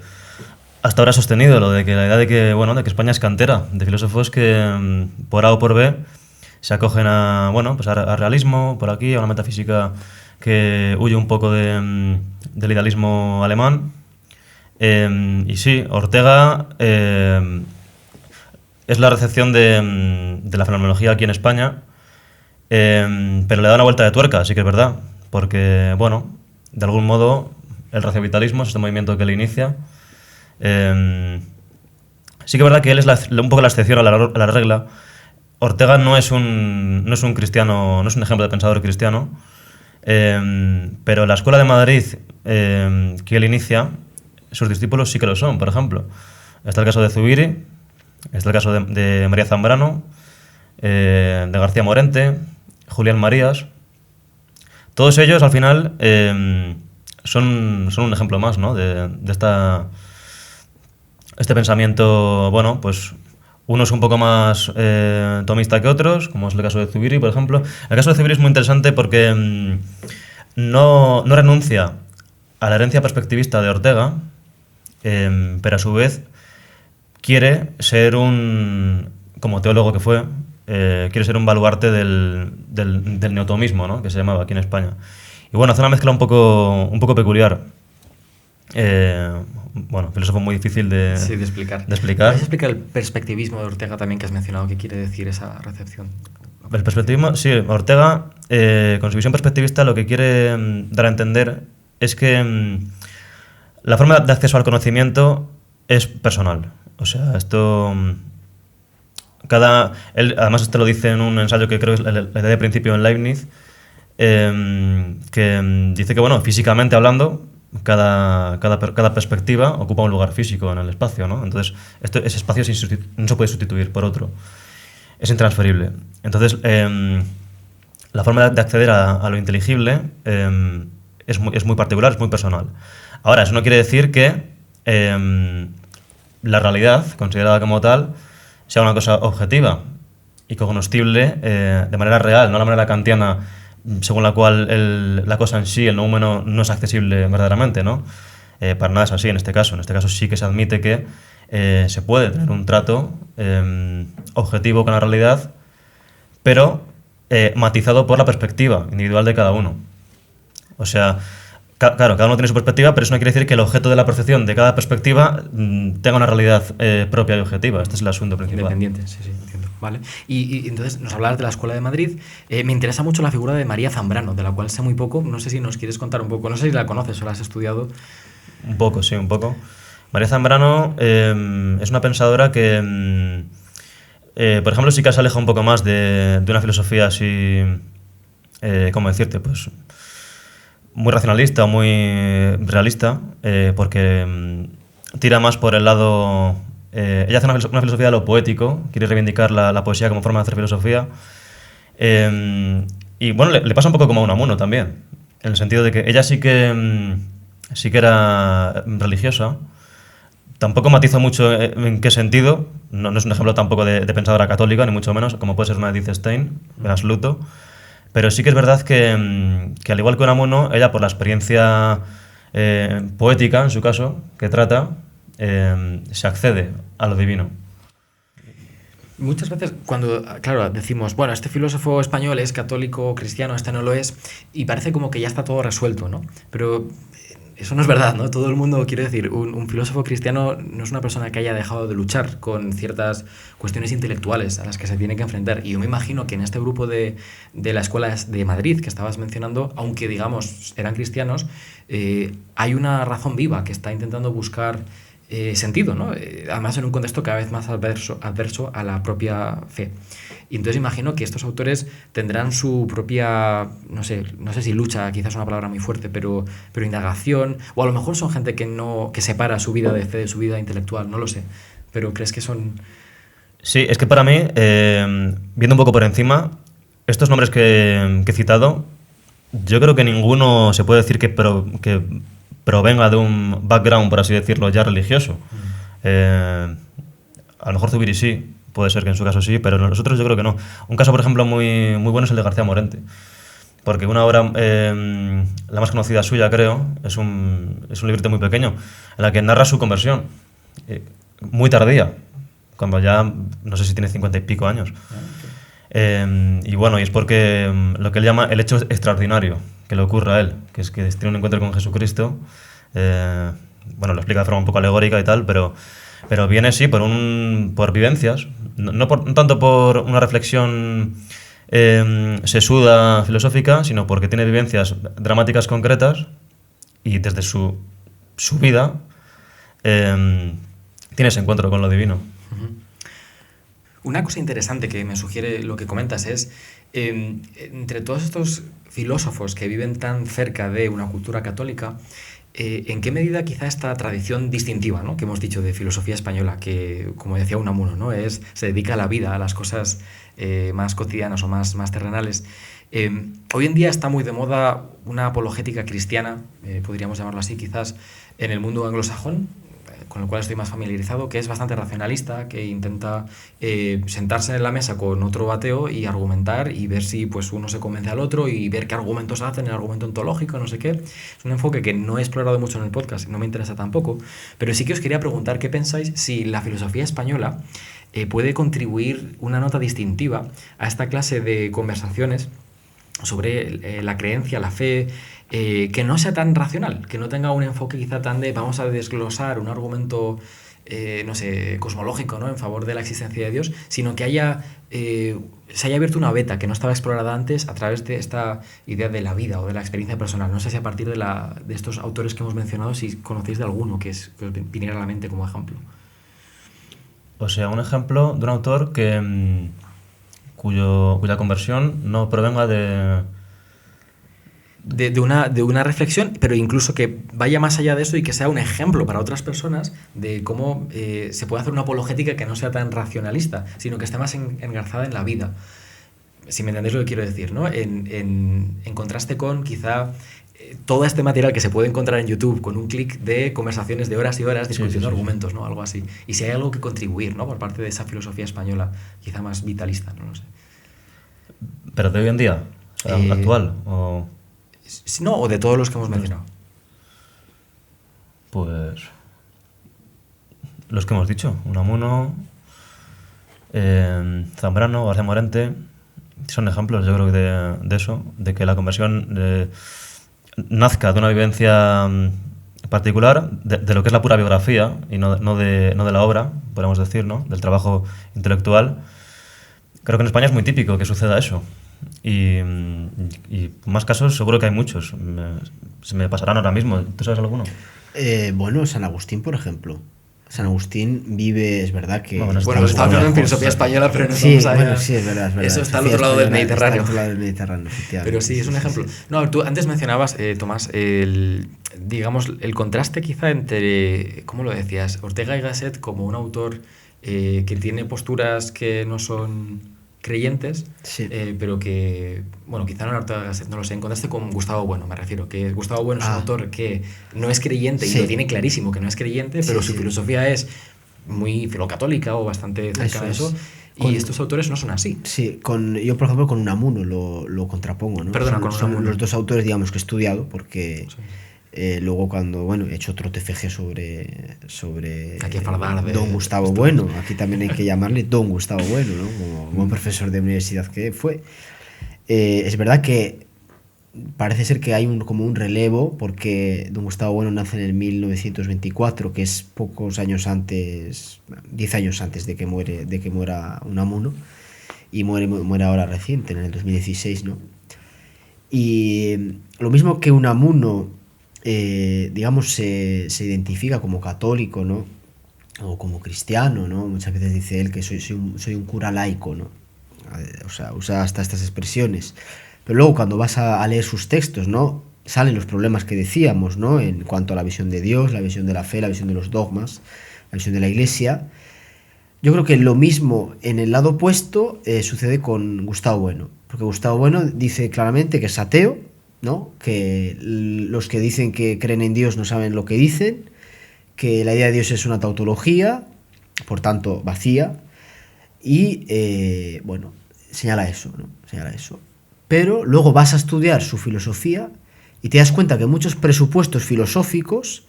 hasta ahora he sostenido, lo de que la idea de que, bueno, de que España es cantera de filósofos que por A o por B se acogen a, bueno, pues a realismo, por aquí, a una metafísica que huye un poco del idealismo alemán. Y sí, Ortega es la recepción de la fenomenología aquí en España, pero le da una vuelta de tuerca, sí que es verdad, porque, bueno, de algún modo el raciovitalismo es este movimiento que le inicia. Sí que es verdad que él es un poco la excepción a la regla. Ortega no es un cristiano, no es un ejemplo de pensador cristiano, pero la Escuela de Madrid que él inicia, sus discípulos sí que lo son. Por ejemplo, está el caso de Zubiri, está el caso de María Zambrano, de García Morente, Julián Marías. Todos ellos al final son un ejemplo más, ¿no? de este pensamiento, bueno, pues uno es un poco más tomista que otros, como es el caso de Zubiri, por ejemplo. El caso de Zubiri es muy interesante porque no renuncia a la herencia perspectivista de Ortega, pero a su vez quiere ser como teólogo que fue, quiere ser un baluarte del neotomismo, ¿no? Que se llamaba aquí en España. Y bueno, hace una mezcla un poco peculiar. Bueno, filósofo muy difícil de explicar. ¿Puedes explicar el perspectivismo de Ortega también, que has mencionado? ¿Qué quiere decir esa recepción? El perspectivismo, sí, Ortega, con su visión perspectivista, lo que quiere dar a entender es que la forma de acceso al conocimiento es personal. O sea, esto... Él, además, esto lo dice en un ensayo que creo que es la idea de principio en Leibniz, que dice que, bueno, físicamente hablando, cada perspectiva ocupa un lugar físico en el espacio, ¿no? Entonces, ese espacio no se puede sustituir por otro. Es intransferible. Entonces, la forma de acceder a lo inteligible es muy particular, es muy personal. Ahora, eso no quiere decir que la realidad, considerada como tal, sea una cosa objetiva y cognoscible de manera real, no la manera kantiana según la cual la cosa en sí, el noumeno, no es accesible verdaderamente, ¿no? Para nada es así en este caso. En este caso sí que se admite que se puede tener un trato objetivo con la realidad, pero matizado por la perspectiva individual de cada uno. O sea, claro, cada uno tiene su perspectiva, pero eso no quiere decir que el objeto de la percepción de cada perspectiva tenga una realidad propia y objetiva. Este es el asunto principal. Independiente, sí, entiendo. Vale. Y entonces nos hablabas de la Escuela de Madrid. Me interesa mucho la figura de María Zambrano, de la cual sé muy poco. No sé si nos quieres contar un poco. No sé si la conoces o la has estudiado. Un poco, sí, un poco. María Zambrano es una pensadora que, por ejemplo, sí que se aleja un poco más de una filosofía así, ¿cómo decirte? Pues muy racionalista o muy realista, porque tira más por el lado... ella hace una filosofía de lo poético, quiere reivindicar la poesía como forma de hacer filosofía, Y bueno, le pasa un poco como a Unamuno también, en el sentido de que ella sí que era religiosa. Tampoco matiza mucho en qué sentido, no es un ejemplo tampoco de pensadora católica, ni mucho menos, como puede ser una Edith Stein, en absoluto. Pero sí que es verdad que al igual que Unamuno, ella por la experiencia poética, en su caso, que trata, se accede a lo divino. Muchas veces cuando, claro, decimos, bueno, este filósofo español es católico o cristiano, este no lo es, y parece como que ya está todo resuelto, ¿no? Pero eso no es verdad, ¿no? Todo el mundo, quiere decir, un filósofo cristiano no es una persona que haya dejado de luchar con ciertas cuestiones intelectuales a las que se tiene que enfrentar. Y yo me imagino que en este grupo de la Escuela de Madrid que estabas mencionando, aunque digamos eran cristianos, hay una razón viva que está intentando buscar sentido, ¿no? Además en un contexto cada vez más adverso a la propia fe. Y entonces imagino que estos autores tendrán su propia, no sé si lucha, quizás es una palabra muy fuerte, pero indagación, o a lo mejor son gente que separa su vida de fe de su vida intelectual, no lo sé. Pero ¿crees que son...? Sí, es que para mí, viendo un poco por encima, estos nombres que he citado, yo creo que ninguno se puede decir que provenga de un background, por así decirlo, ya religioso. A lo mejor Zubiri sí, puede ser que en su caso sí, pero nosotros yo creo que no. Un caso, por ejemplo, muy, muy bueno es el de García Morente, porque una obra, la más conocida suya, creo, es un librito muy pequeño, en la que narra su conversión, muy tardía, cuando ya, no sé si tiene 50 y pico años. Y bueno, y es porque lo que él llama el hecho extraordinario que le ocurre a él, que es que tiene un encuentro con Jesucristo, bueno, lo explica de forma un poco alegórica y tal, pero viene sí por vivencias, no tanto por una reflexión sesuda filosófica, sino porque tiene vivencias dramáticas concretas y desde su vida tiene ese encuentro con lo divino. Una cosa interesante que me sugiere lo que comentas es, entre todos estos filósofos que viven tan cerca de una cultura católica, ¿en qué medida quizá esta tradición distintiva, ¿no?, que hemos dicho de filosofía española, que, como decía Unamuno, ¿no?, se dedica a la vida, a las cosas más cotidianas o más terrenales? Hoy en día está muy de moda una apologética cristiana, podríamos llamarlo así quizás, en el mundo anglosajón, con el cual estoy más familiarizado, que es bastante racionalista, que intenta sentarse en la mesa con otro ateo y argumentar y ver si pues uno se convence al otro y ver qué argumentos hacen, el argumento ontológico, no sé qué. Es un enfoque que no he explorado mucho en el podcast, no me interesa tampoco, pero sí que os quería preguntar qué pensáis si la filosofía española puede contribuir una nota distintiva a esta clase de conversaciones sobre la creencia, la fe, que no sea tan racional, que no tenga un enfoque quizá tan de vamos a desglosar un argumento, no sé, cosmológico, ¿no?, en favor de la existencia de Dios, sino que se haya abierto una veta que no estaba explorada antes a través de esta idea de la vida o de la experiencia personal. No sé si a partir de estos autores que hemos mencionado, si conocéis de alguno que os viniera a la mente como ejemplo. O sea, un ejemplo de un autor cuya conversión no provenga de una reflexión, pero incluso que vaya más allá de eso y que sea un ejemplo para otras personas de cómo se puede hacer una apologética que no sea tan racionalista, sino que esté más engarzada en la vida. Si me entendéis lo que quiero decir, ¿no? En contraste con quizá todo este material que se puede encontrar en YouTube con un clic de conversaciones de horas y horas discutiendo argumentos, ¿no? Algo así. Y si hay algo que contribuir, ¿no?, por parte de esa filosofía española, quizá más vitalista, no lo sé. ¿Pero de hoy en día? O sea, ¿actual? ¿O...? No, o de todos los que hemos mencionado. Pues los que hemos dicho, Unamuno, Zambrano, García Morente, son ejemplos, yo creo, de eso, de que la conversión nazca de una vivencia particular, de lo que es la pura biografía y no de la obra, podemos decir, ¿no?, del trabajo intelectual. Creo que en España es muy típico que suceda eso. Y más casos seguro que hay muchos. Se me pasarán ahora mismo. ¿Tú sabes alguno? Bueno, San Agustín, por ejemplo. San Agustín vive, es verdad que... Bueno, estamos hablando en filosofía española, pero no sí, estamos allá. bueno, sí, es verdad. Eso está al otro lado del Mediterráneo. Está al otro lado del Mediterráneo, efectivamente. Pero sí, es un ejemplo. No, tú antes mencionabas, Tomás, el contraste quizá entre, ¿cómo lo decías?, Ortega y Gasset como un autor que tiene posturas que no son creyentes, Sí. pero que, bueno, quizá no lo sé, encontraste con Gustavo Bueno, me refiero, que Gustavo Bueno es un autor que no es creyente y lo tiene clarísimo que no es creyente, pero su filosofía es muy filocatólica o bastante cercana a eso. Y estos autores no son así. Sí, yo por ejemplo con Unamuno lo contrapongo, ¿no? Perdona, con son Unamuno. los dos autores, digamos, que he estudiado, porque luego cuando, bueno, he hecho otro TFG sobre Hay que hablar de Don Gustavo Bueno, aquí también hay que llamarle Don Gustavo Bueno, ¿no? Como buen profesor de universidad que fue. Es verdad que parece ser que hay como un relevo, porque Don Gustavo Bueno nace en el 1924, que es pocos años antes, 10 años antes de que muera Unamuno, y muere ahora reciente, en el 2016, ¿no? Y lo mismo que Unamuno, digamos, se identifica como católico, ¿no? O como cristiano, ¿no? Muchas veces dice él que soy un cura laico, ¿no? O sea, usa hasta estas expresiones. Pero luego cuando vas a leer sus textos, ¿no? Salen los problemas que decíamos, ¿no? En cuanto a la visión de Dios, la visión de la fe, la visión de los dogmas, la visión de la Iglesia. Yo creo que lo mismo en el lado opuesto sucede con Gustavo Bueno. Porque Gustavo Bueno dice claramente que es ateo, ¿no? Que los que dicen que creen en Dios no saben lo que dicen, que la idea de Dios es una tautología, por tanto vacía, y bueno, señala eso, ¿no? Señala eso. Pero luego vas a estudiar su filosofía y te das cuenta que muchos presupuestos filosóficos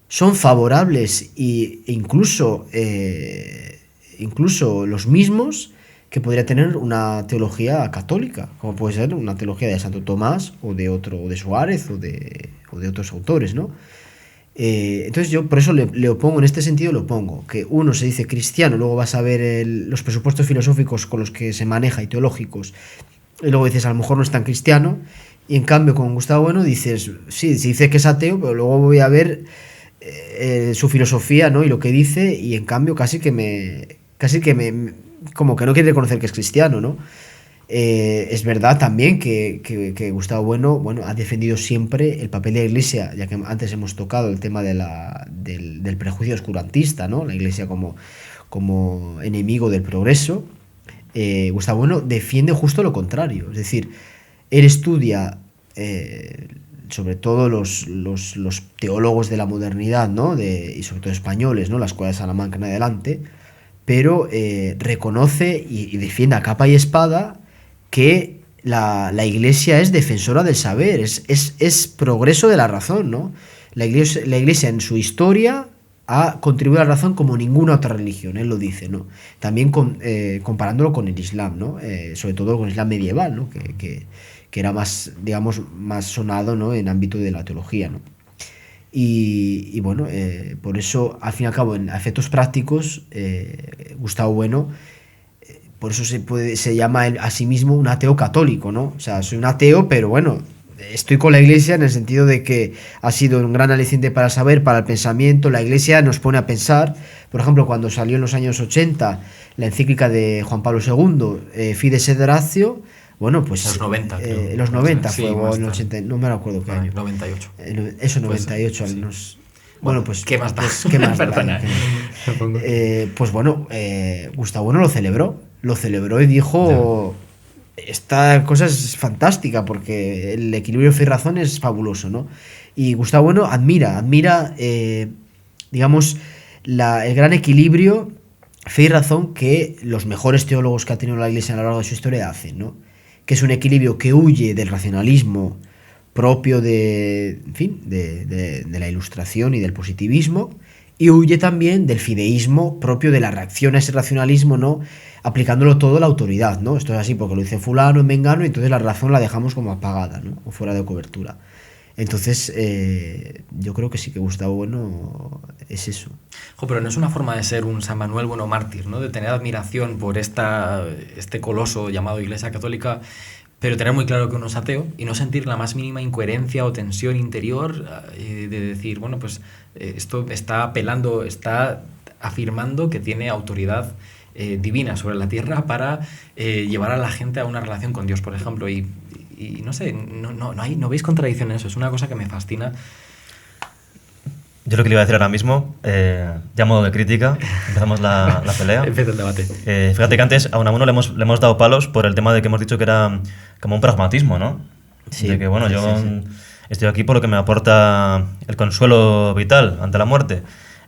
son favorables e incluso los mismos que podría tener una teología católica, como puede ser una teología de Santo Tomás o de Suárez o de otros autores, ¿no? Entonces yo por eso le opongo, en este sentido le opongo, que uno se dice cristiano, luego vas a ver los presupuestos filosóficos con los que se maneja y teológicos, y luego dices, a lo mejor no es tan cristiano, y en cambio con Gustavo Bueno dices, sí, se dice que es ateo, pero luego voy a ver su filosofía, ¿no? Y lo que dice, y en cambio casi que me como que no quiere reconocer que es cristiano, ¿no? Es verdad también que Gustavo Bueno ha defendido siempre el papel de la Iglesia, ya que antes hemos tocado el tema del prejuicio oscurantista, ¿no? La Iglesia como enemigo del progreso. Gustavo Bueno defiende justo lo contrario, es decir, él estudia sobre todo los teólogos de la modernidad, ¿no? Y sobre todo españoles, ¿no? La escuela de Salamanca en adelante, pero reconoce y defiende a capa y espada que la Iglesia es defensora del saber, es progreso de la razón, ¿no? La Iglesia en su historia ha contribuido a la razón como ninguna otra religión, él lo dice, ¿no? También comparándolo con el Islam, ¿no? Sobre todo con el Islam medieval, ¿no? Que era más, digamos, más sonado, ¿no? En ámbito de la teología, ¿no? Y bueno, por eso, al fin y al cabo, en efectos prácticos, Gustavo Bueno, por eso se llama a sí mismo un ateo católico, ¿no? O sea, soy un ateo, pero bueno, estoy con la Iglesia en el sentido de que ha sido un gran aliciente para el saber, para el pensamiento. La Iglesia nos pone a pensar. Por ejemplo, cuando salió en los años 80 la encíclica de Juan Pablo II, Fides et Ratio, bueno, pues... Los 90, creo. Los 90 sí, fue, o en el 80, no me acuerdo qué año. 98. Eso, 98. Sí. Bueno, pues... ¿Qué más da? Pues, ¿qué más Perdona. pues bueno, Gustavo Bueno lo celebró y dijo... Esta cosa es fantástica porque el equilibrio fe y razón es fabuloso, ¿no? Y Gustavo Bueno admira digamos, el gran equilibrio fe y razón que los mejores teólogos que ha tenido la Iglesia a lo largo de su historia hacen, ¿no? Que es un equilibrio que huye del racionalismo propio de la Ilustración y del positivismo, y huye también del fideísmo propio de la reacción a ese racionalismo, ¿no? Aplicándolo todo a la autoridad, ¿no? Esto es así porque lo dice fulano en mengano, y entonces la razón la dejamos como apagada, ¿no? O fuera de cobertura. Entonces, yo creo que sí que Gustavo Bueno es eso. Pero no es una forma de ser un San Manuel Bueno mártir, ¿no? De tener admiración por este coloso llamado Iglesia Católica, pero tener muy claro que uno es ateo y no sentir la más mínima incoherencia o tensión interior de decir, bueno, pues esto está afirmando que tiene autoridad divina sobre la tierra para llevar a la gente a una relación con Dios, por ejemplo, y no sé, no veis contradicción en eso. Es una cosa que me fascina. Yo lo que le iba a decir ahora mismo, ya a modo de crítica, empezamos la pelea. Empieza el debate. Fíjate que antes a Unamuno le hemos dado palos por el tema de que hemos dicho que era como un pragmatismo, ¿no? Sí, de que, bueno, sí, yo sí. estoy aquí por lo que me aporta el consuelo vital ante la muerte.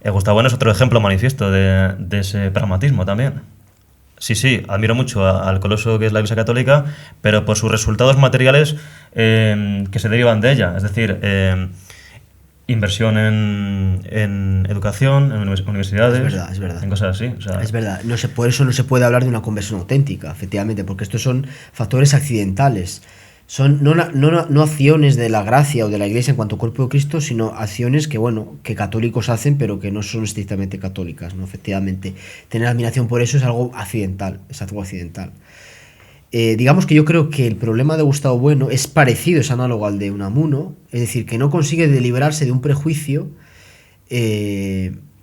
Gustavo Bueno es otro ejemplo manifiesto de ese pragmatismo también. Sí, admiro mucho al coloso que es la Iglesia Católica, pero por sus resultados materiales que se derivan de ella. Es decir, inversión en educación, en universidades, Es verdad. en cosas así. O sea, Es verdad, por eso no se puede hablar de una conversión auténtica, efectivamente, porque estos son factores accidentales. Son no acciones de la gracia o de la Iglesia en cuanto cuerpo de Cristo, sino acciones que, bueno, que católicos hacen, pero que no son estrictamente católicas, ¿no? Efectivamente, tener admiración por eso es algo accidental, es algo accidental. Digamos que yo creo que el problema de Gustavo Bueno es parecido, es análogo al de Unamuno, es decir, que no consigue librarse de un prejuicio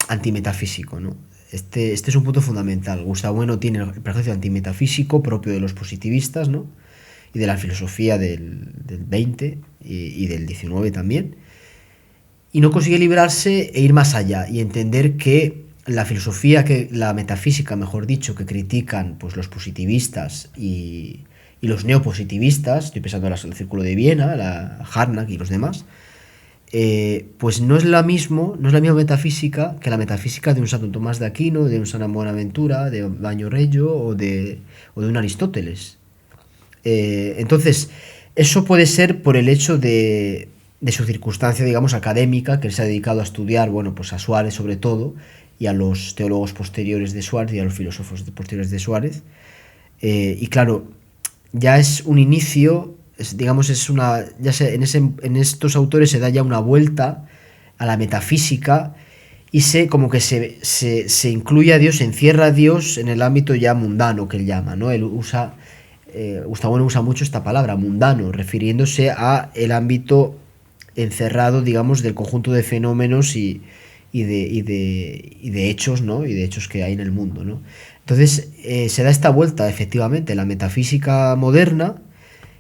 antimetafísico, ¿no? Este es un punto fundamental. Gustavo Bueno tiene el prejuicio antimetafísico propio de los positivistas, ¿no? Y de la filosofía del 20 y del 19 también. Y no consigue librarse e ir más allá y entender que la filosofía, la metafísica, mejor dicho, que critican pues, los positivistas y los neopositivistas, estoy pensando en el Círculo de Viena, la Harnack y los demás, pues no es la misma metafísica que la metafísica de un Santo Tomás de Aquino, de un San Buenaventura, de Baño Reyo o de un Aristóteles. Entonces, eso puede ser por el hecho de su circunstancia, digamos, académica, que él se ha dedicado a estudiar, bueno, pues a Suárez sobre todo, y a los teólogos posteriores de Suárez y a los filósofos posteriores de Suárez. Y claro, ya es un inicio, en estos autores se da ya una vuelta a la metafísica y como que se incluye a Dios, se encierra a Dios en el ámbito ya mundano que él llama, ¿no? Él Gustavo Bueno usa mucho esta palabra, mundano, refiriéndose a el ámbito encerrado, digamos, del conjunto de fenómenos y de hechos, ¿no? Y de hechos que hay en el mundo, ¿no? Entonces, se da esta vuelta, efectivamente, la metafísica moderna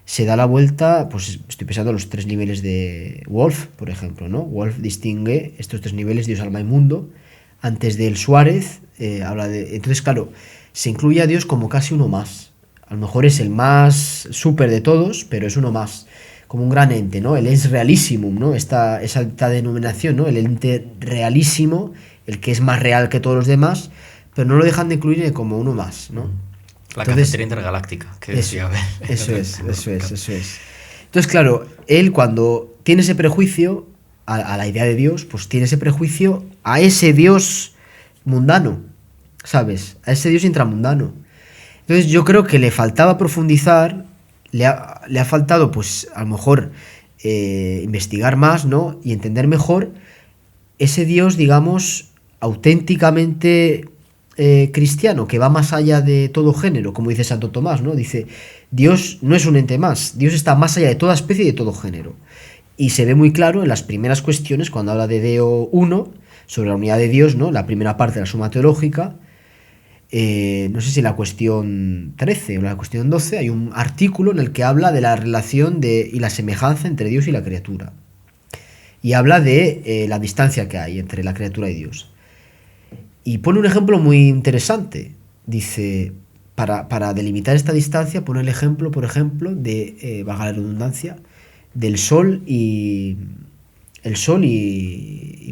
se da la vuelta, pues estoy pensando en los 3 niveles de Wolff, por ejemplo, ¿no? Wolff distingue estos 3 niveles, Dios, alma y mundo. Antes del Suárez, habla de... Entonces, claro, se incluye a Dios como casi uno más. A lo mejor es el más súper de todos, pero es uno más, como un gran ente, ¿no? El ens realísimum, ¿no? Esta denominación, ¿no? El ente realísimo, el que es más real que todos los demás, pero no lo dejan de incluir como uno más, ¿no? La cafetería intergaláctica, que decía Abel. Eso es. Entonces, claro, él cuando tiene ese prejuicio a la idea de Dios, pues tiene ese prejuicio a ese Dios mundano, ¿sabes? A ese Dios intramundano. Entonces yo creo que le faltaba profundizar, le ha faltado, pues, a lo mejor investigar más, ¿no? Y entender mejor ese Dios, digamos, auténticamente cristiano, que va más allá de todo género, como dice Santo Tomás, ¿no? Dice, Dios no es un ente más, Dios está más allá de toda especie y de todo género. Y se ve muy claro en las primeras cuestiones, cuando habla de Deo 1, sobre la unidad de Dios, ¿no? La primera parte de la Suma Teológica. No sé si en la cuestión 13 o en la cuestión 12 hay un artículo en el que habla de la relación y la semejanza entre Dios y la criatura. Y habla de la distancia que hay entre la criatura y Dios. Y pone un ejemplo muy interesante. Dice, para delimitar esta distancia, pone el ejemplo, por ejemplo, de, valga la redundancia, del sol y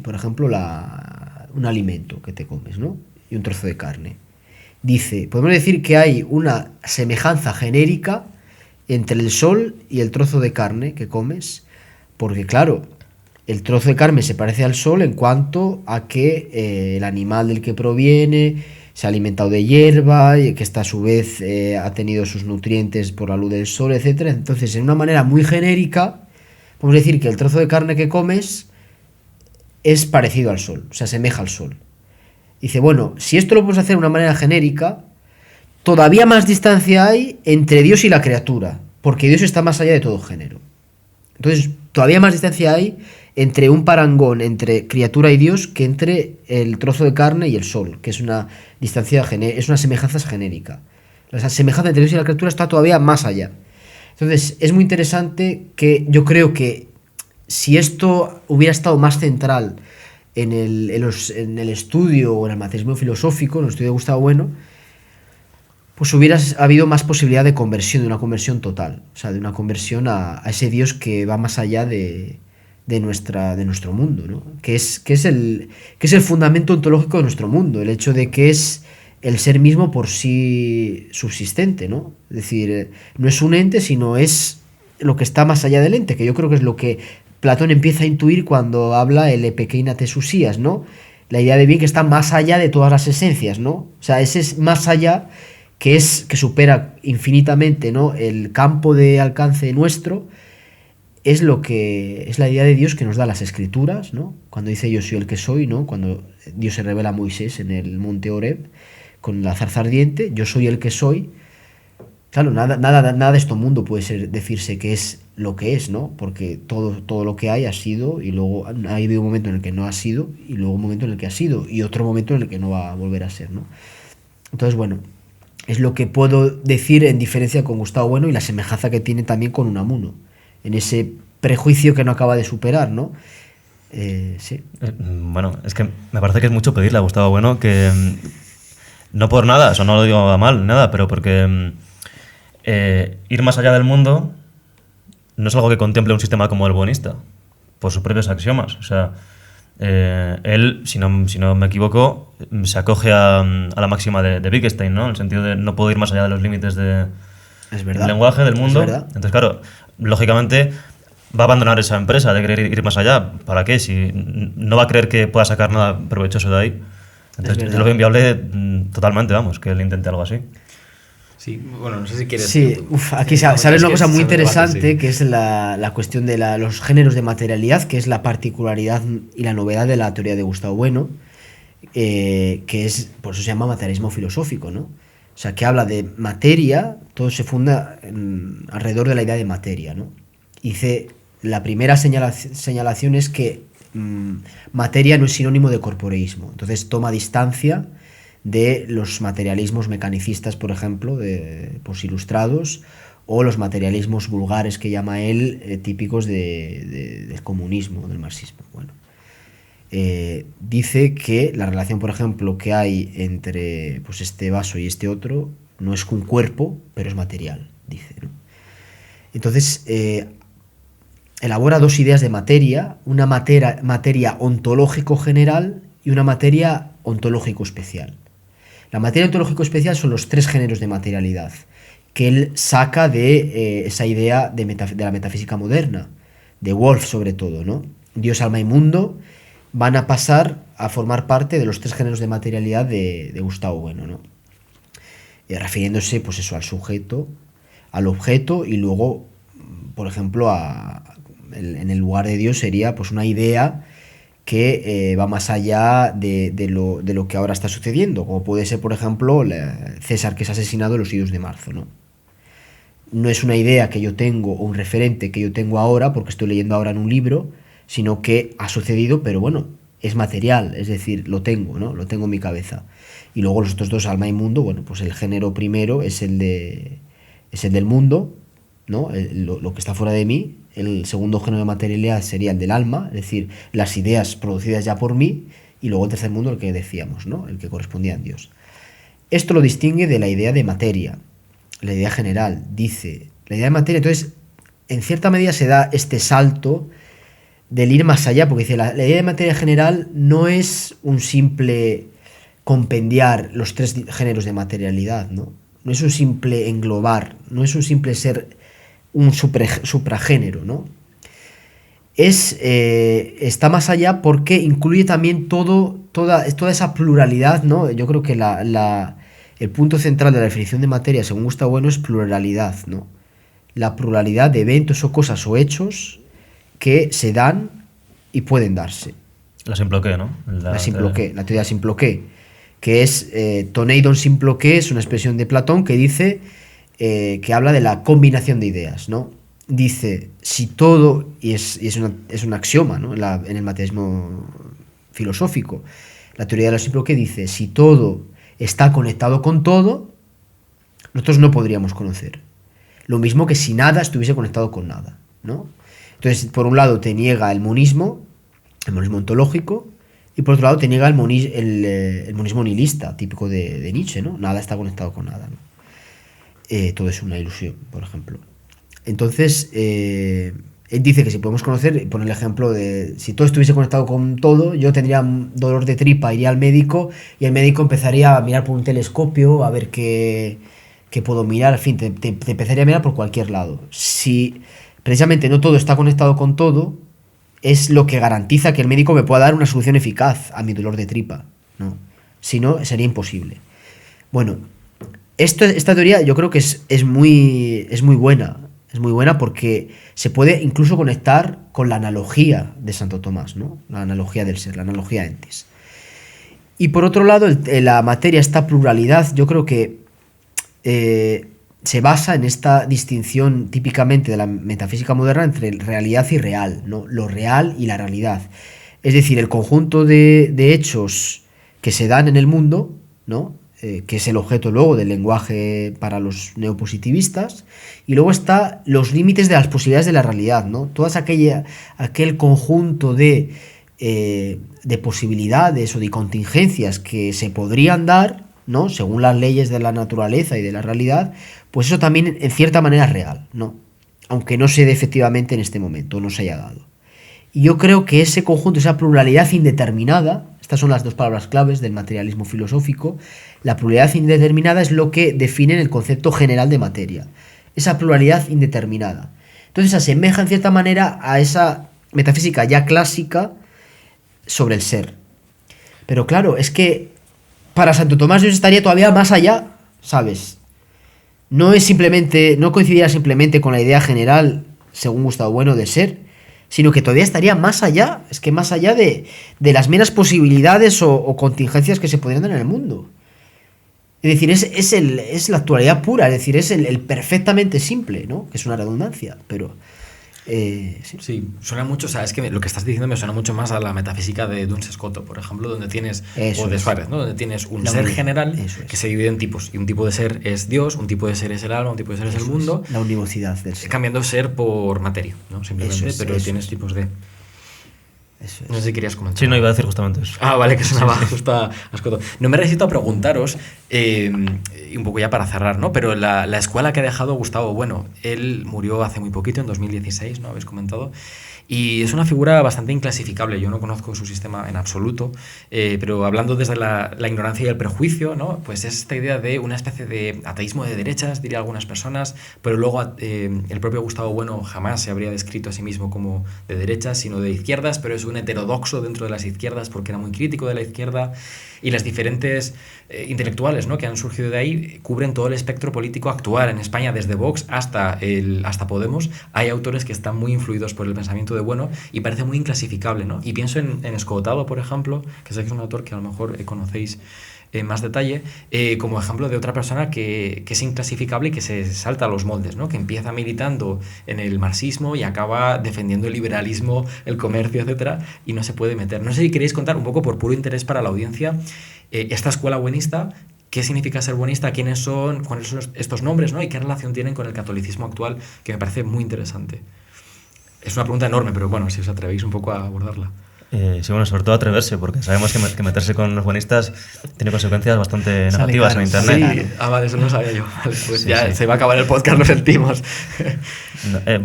por ejemplo, un alimento que te comes, ¿no? Y un trozo de carne. Dice, podemos decir que hay una semejanza genérica entre el sol y el trozo de carne que comes, porque claro, el trozo de carne se parece al sol en cuanto a que el animal del que proviene se ha alimentado de hierba y que esta a su vez ha tenido sus nutrientes por la luz del sol, etc. Entonces, en una manera muy genérica, podemos decir que el trozo de carne que comes es parecido al sol, se asemeja al sol. Dice, bueno, si esto lo podemos hacer de una manera genérica, todavía más distancia hay entre Dios y la criatura, porque Dios está más allá de todo género. Entonces, todavía más distancia hay entre un parangón entre criatura y Dios que entre el trozo de carne y el sol, que es una distancia, es una semejanza genérica. La semejanza entre Dios y la criatura está todavía más allá. Entonces, es muy interesante que yo creo que si esto hubiera estado más central en el estudio o en el materialismo filosófico, en el estudio de Gustavo Bueno, pues hubiera habido más posibilidad de conversión, de una conversión total, o sea, de una conversión a ese Dios que va más allá de nuestro mundo, ¿no? Que es el fundamento ontológico de nuestro mundo, el hecho de que es el ser mismo por sí subsistente, ¿no? Es decir, no es un ente, sino es lo que está más allá del ente, que yo creo que es lo que Platón empieza a intuir cuando habla el epekeina tesusías, ¿no? La idea de bien que está más allá de todas las esencias, ¿no? O sea, ese es más allá que supera infinitamente, ¿no?, el campo de alcance nuestro. Es lo que es la idea de Dios que nos da las escrituras, ¿no? Cuando dice yo soy el que soy, ¿no? Cuando Dios se revela a Moisés en el monte Horeb con la zarza ardiente, yo soy el que soy. Claro, nada de este mundo puede decirse que es lo que es, ¿no? Porque todo lo que hay ha sido, y luego ha habido un momento en el que no ha sido, y luego un momento en el que ha sido, y otro momento en el que no va a volver a ser, ¿no? Entonces, bueno, es lo que puedo decir en diferencia con Gustavo Bueno y la semejanza que tiene también con Unamuno, en ese prejuicio que no acaba de superar, ¿no? Sí. Bueno, es que me parece que es mucho pedirle a Gustavo Bueno que, no por nada, eso no lo digo a mal, nada, pero porque ir más allá del mundo no es algo que contemple un sistema como el buenista, por sus propios axiomas. O sea, él, si no me equivoco, se acoge a la máxima de Wittgenstein, ¿no? En el sentido de no puedo ir más allá de los límites del lenguaje, del mundo. Entonces, claro, lógicamente va a abandonar esa empresa de querer ir más allá. ¿Para qué? Si no va a creer que pueda sacar nada provechoso de ahí. Entonces, yo lo veo inviable totalmente, vamos, que él intente algo así. Sí, bueno, no sé si quieres... Sí, aquí sabes una cosa muy interesante, que es la cuestión de los géneros de materialidad, que es la particularidad y la novedad de la teoría de Gustavo Bueno, que es, por eso se llama materialismo filosófico, ¿no? O sea, que habla de materia, todo se funda alrededor de la idea de materia, ¿no? Dice, la primera señalación es que materia no es sinónimo de corporeísmo, entonces toma distancia de los materialismos mecanicistas, por ejemplo, posilustrados, o los materialismos vulgares que llama él, típicos del comunismo, del marxismo. Bueno, dice que la relación, por ejemplo, que hay entre pues, este vaso y este otro no es un cuerpo, pero es material, dice, ¿no? Entonces, elabora dos ideas de materia, una materia ontológico general y una materia ontológico especial. La materia ontológico especial son los tres géneros de materialidad que él saca de esa idea de la metafísica moderna, de Wolff sobre todo, ¿no? Dios, alma y mundo van a pasar a formar parte de los tres géneros de materialidad de Gustavo Bueno, ¿no? Refiriéndose, pues eso, al sujeto, al objeto y luego, por ejemplo, en el lugar de Dios sería pues una idea que va más allá de lo que ahora está sucediendo, como puede ser, por ejemplo, César que es asesinado en los idos de marzo, ¿no? No es una idea que yo tengo o un referente que yo tengo ahora porque estoy leyendo ahora en un libro, sino que ha sucedido, pero bueno, es material, es decir, lo tengo, ¿no? Lo tengo en mi cabeza. Y luego los otros dos, alma y mundo, bueno, pues el género primero es el del mundo, ¿no? Lo que está fuera de mí. El segundo género de materialidad sería el del alma, es decir, las ideas producidas ya por mí, y luego el tercer mundo, el que decíamos, ¿no? El que correspondía a Dios. Esto lo distingue de la idea de materia, la idea general. Dice, la idea de materia, entonces, en cierta medida se da este salto del ir más allá, porque dice, la idea de materia general no es un simple compendiar los tres géneros de materialidad, ¿no? No es un simple englobar, no es un simple ser un supragénero, ¿no? Está más allá porque incluye también toda esa pluralidad, ¿no? Yo creo que el punto central de la definición de materia, según Gustavo Bueno, es pluralidad, ¿no? La pluralidad de eventos o cosas o hechos que se dan y pueden darse. La simploqué, ¿no? La teoría simploqué, que es Toneidon simploqué, es una expresión de Platón que dice que habla de la combinación de ideas, ¿no? Dice, si todo, y es un axioma, ¿no? En el materialismo filosófico, la teoría de la simploqué dice, si todo está conectado con todo, nosotros no podríamos conocer. Lo mismo que si nada estuviese conectado con nada, ¿no? Entonces, por un lado te niega el monismo ontológico, Y por otro lado te niega el monismo nihilista, típico de Nietzsche, ¿no? Nada está conectado con nada, ¿no? Todo es una ilusión, por ejemplo. Entonces, él dice que si podemos conocer, pone el ejemplo de si todo estuviese conectado con todo, yo tendría dolor de tripa, iría al médico y el médico empezaría a mirar por un telescopio, a ver qué puedo mirar, en fin, te empezaría a mirar por cualquier lado. Si precisamente no todo está conectado con todo, es lo que garantiza que el médico me pueda dar una solución eficaz a mi dolor de tripa, ¿no? Si no, sería imposible. Bueno, esta teoría yo creo que es muy buena. Es muy buena porque se puede incluso conectar con la analogía de Santo Tomás, ¿no? La analogía del ser, la analogía entis. Y por otro lado, la materia, esta pluralidad, yo creo que se basa en esta distinción típicamente de la metafísica moderna entre realidad y real, ¿no? Lo real y la realidad. Es decir, el conjunto de hechos que se dan en el mundo, ¿no? Que es el objeto luego del lenguaje para los neopositivistas, y luego está los límites de las posibilidades de la realidad, ¿no? Todas aquel conjunto de posibilidades o de contingencias que se podrían dar, ¿no? Según las leyes de la naturaleza y de la realidad, pues eso también en cierta manera es real, ¿no? Aunque no se dé efectivamente en este momento, no se haya dado. Y yo creo que ese conjunto, esa pluralidad indeterminada, estas son las dos palabras claves del materialismo filosófico, la pluralidad indeterminada es lo que define el concepto general de materia, esa pluralidad indeterminada. Entonces se asemeja en cierta manera a esa metafísica ya clásica sobre el ser. Pero claro, es que para Santo Tomás Dios estaría todavía más allá, ¿sabes? No coincidiría simplemente con la idea general, según Gustavo Bueno, de ser, sino que todavía estaría más allá, es que más allá de las meras posibilidades o contingencias que se podrían dar en el mundo. Es decir, es la actualidad pura, es decir, es el perfectamente simple, ¿no? Que es una redundancia, pero... Sí, suena mucho, o sea, es que lo que estás diciendo me suena mucho más a la metafísica de Duns Scoto, por ejemplo, donde tienes, o de Suárez, ¿no? Donde tienes un ser general que se divide en tipos, y un tipo de ser es Dios, un tipo de ser es el alma, un tipo de ser es el mundo. La univocidad del ser. Cambiando ser por materia, ¿no? Simplemente, pero tienes tipos de... Eso es. No sé si querías comentar. Sí, no, iba a decir justamente eso. Ah, vale, que sonaba justo a Scoto. No me resisto a preguntaros, un poco ya para cerrar, ¿no? Pero la escuela que ha dejado Gustavo Bueno, él murió hace muy poquito, en 2016, ¿no? Habéis comentado. Y es una figura bastante inclasificable. Yo no conozco su sistema en absoluto, pero hablando desde la ignorancia y el prejuicio, ¿no? Pues es esta idea de una especie de ateísmo de derechas, diría algunas personas, pero luego el propio Gustavo Bueno jamás se habría descrito a sí mismo como de derechas, sino de izquierdas, pero es un heterodoxo dentro de las izquierdas porque era muy crítico de la izquierda, y las diferentes intelectuales, ¿no? Que han surgido de ahí cubren todo el espectro político actual en España, desde Vox hasta Podemos. Hay autores que están muy influidos por el pensamiento de Bueno y parece muy inclasificable, ¿no? Y pienso en Escotado, por ejemplo, que sé que es un autor que a lo mejor conocéis en más detalle, como ejemplo de otra persona que es inclasificable y que se salta a los moldes, ¿no? Que empieza militando en el marxismo y acaba defendiendo el liberalismo, el comercio, etcétera, y no se puede meter. No sé si queréis contar un poco, por puro interés para la audiencia, esta escuela buenista, qué significa ser buenista, quiénes son, cuáles son estos nombres, ¿no? Y qué relación tienen con el catolicismo actual, que me parece muy interesante. Es una pregunta enorme, pero bueno, si os atrevéis un poco a abordarla. Sí, bueno, sobre todo atreverse, porque sabemos que meterse con los buenistas tiene consecuencias bastante negativas en Internet. Sí, vale, eso no sabía yo. Vale, pues sí, ya sí. Se va a acabar el podcast, lo sentimos.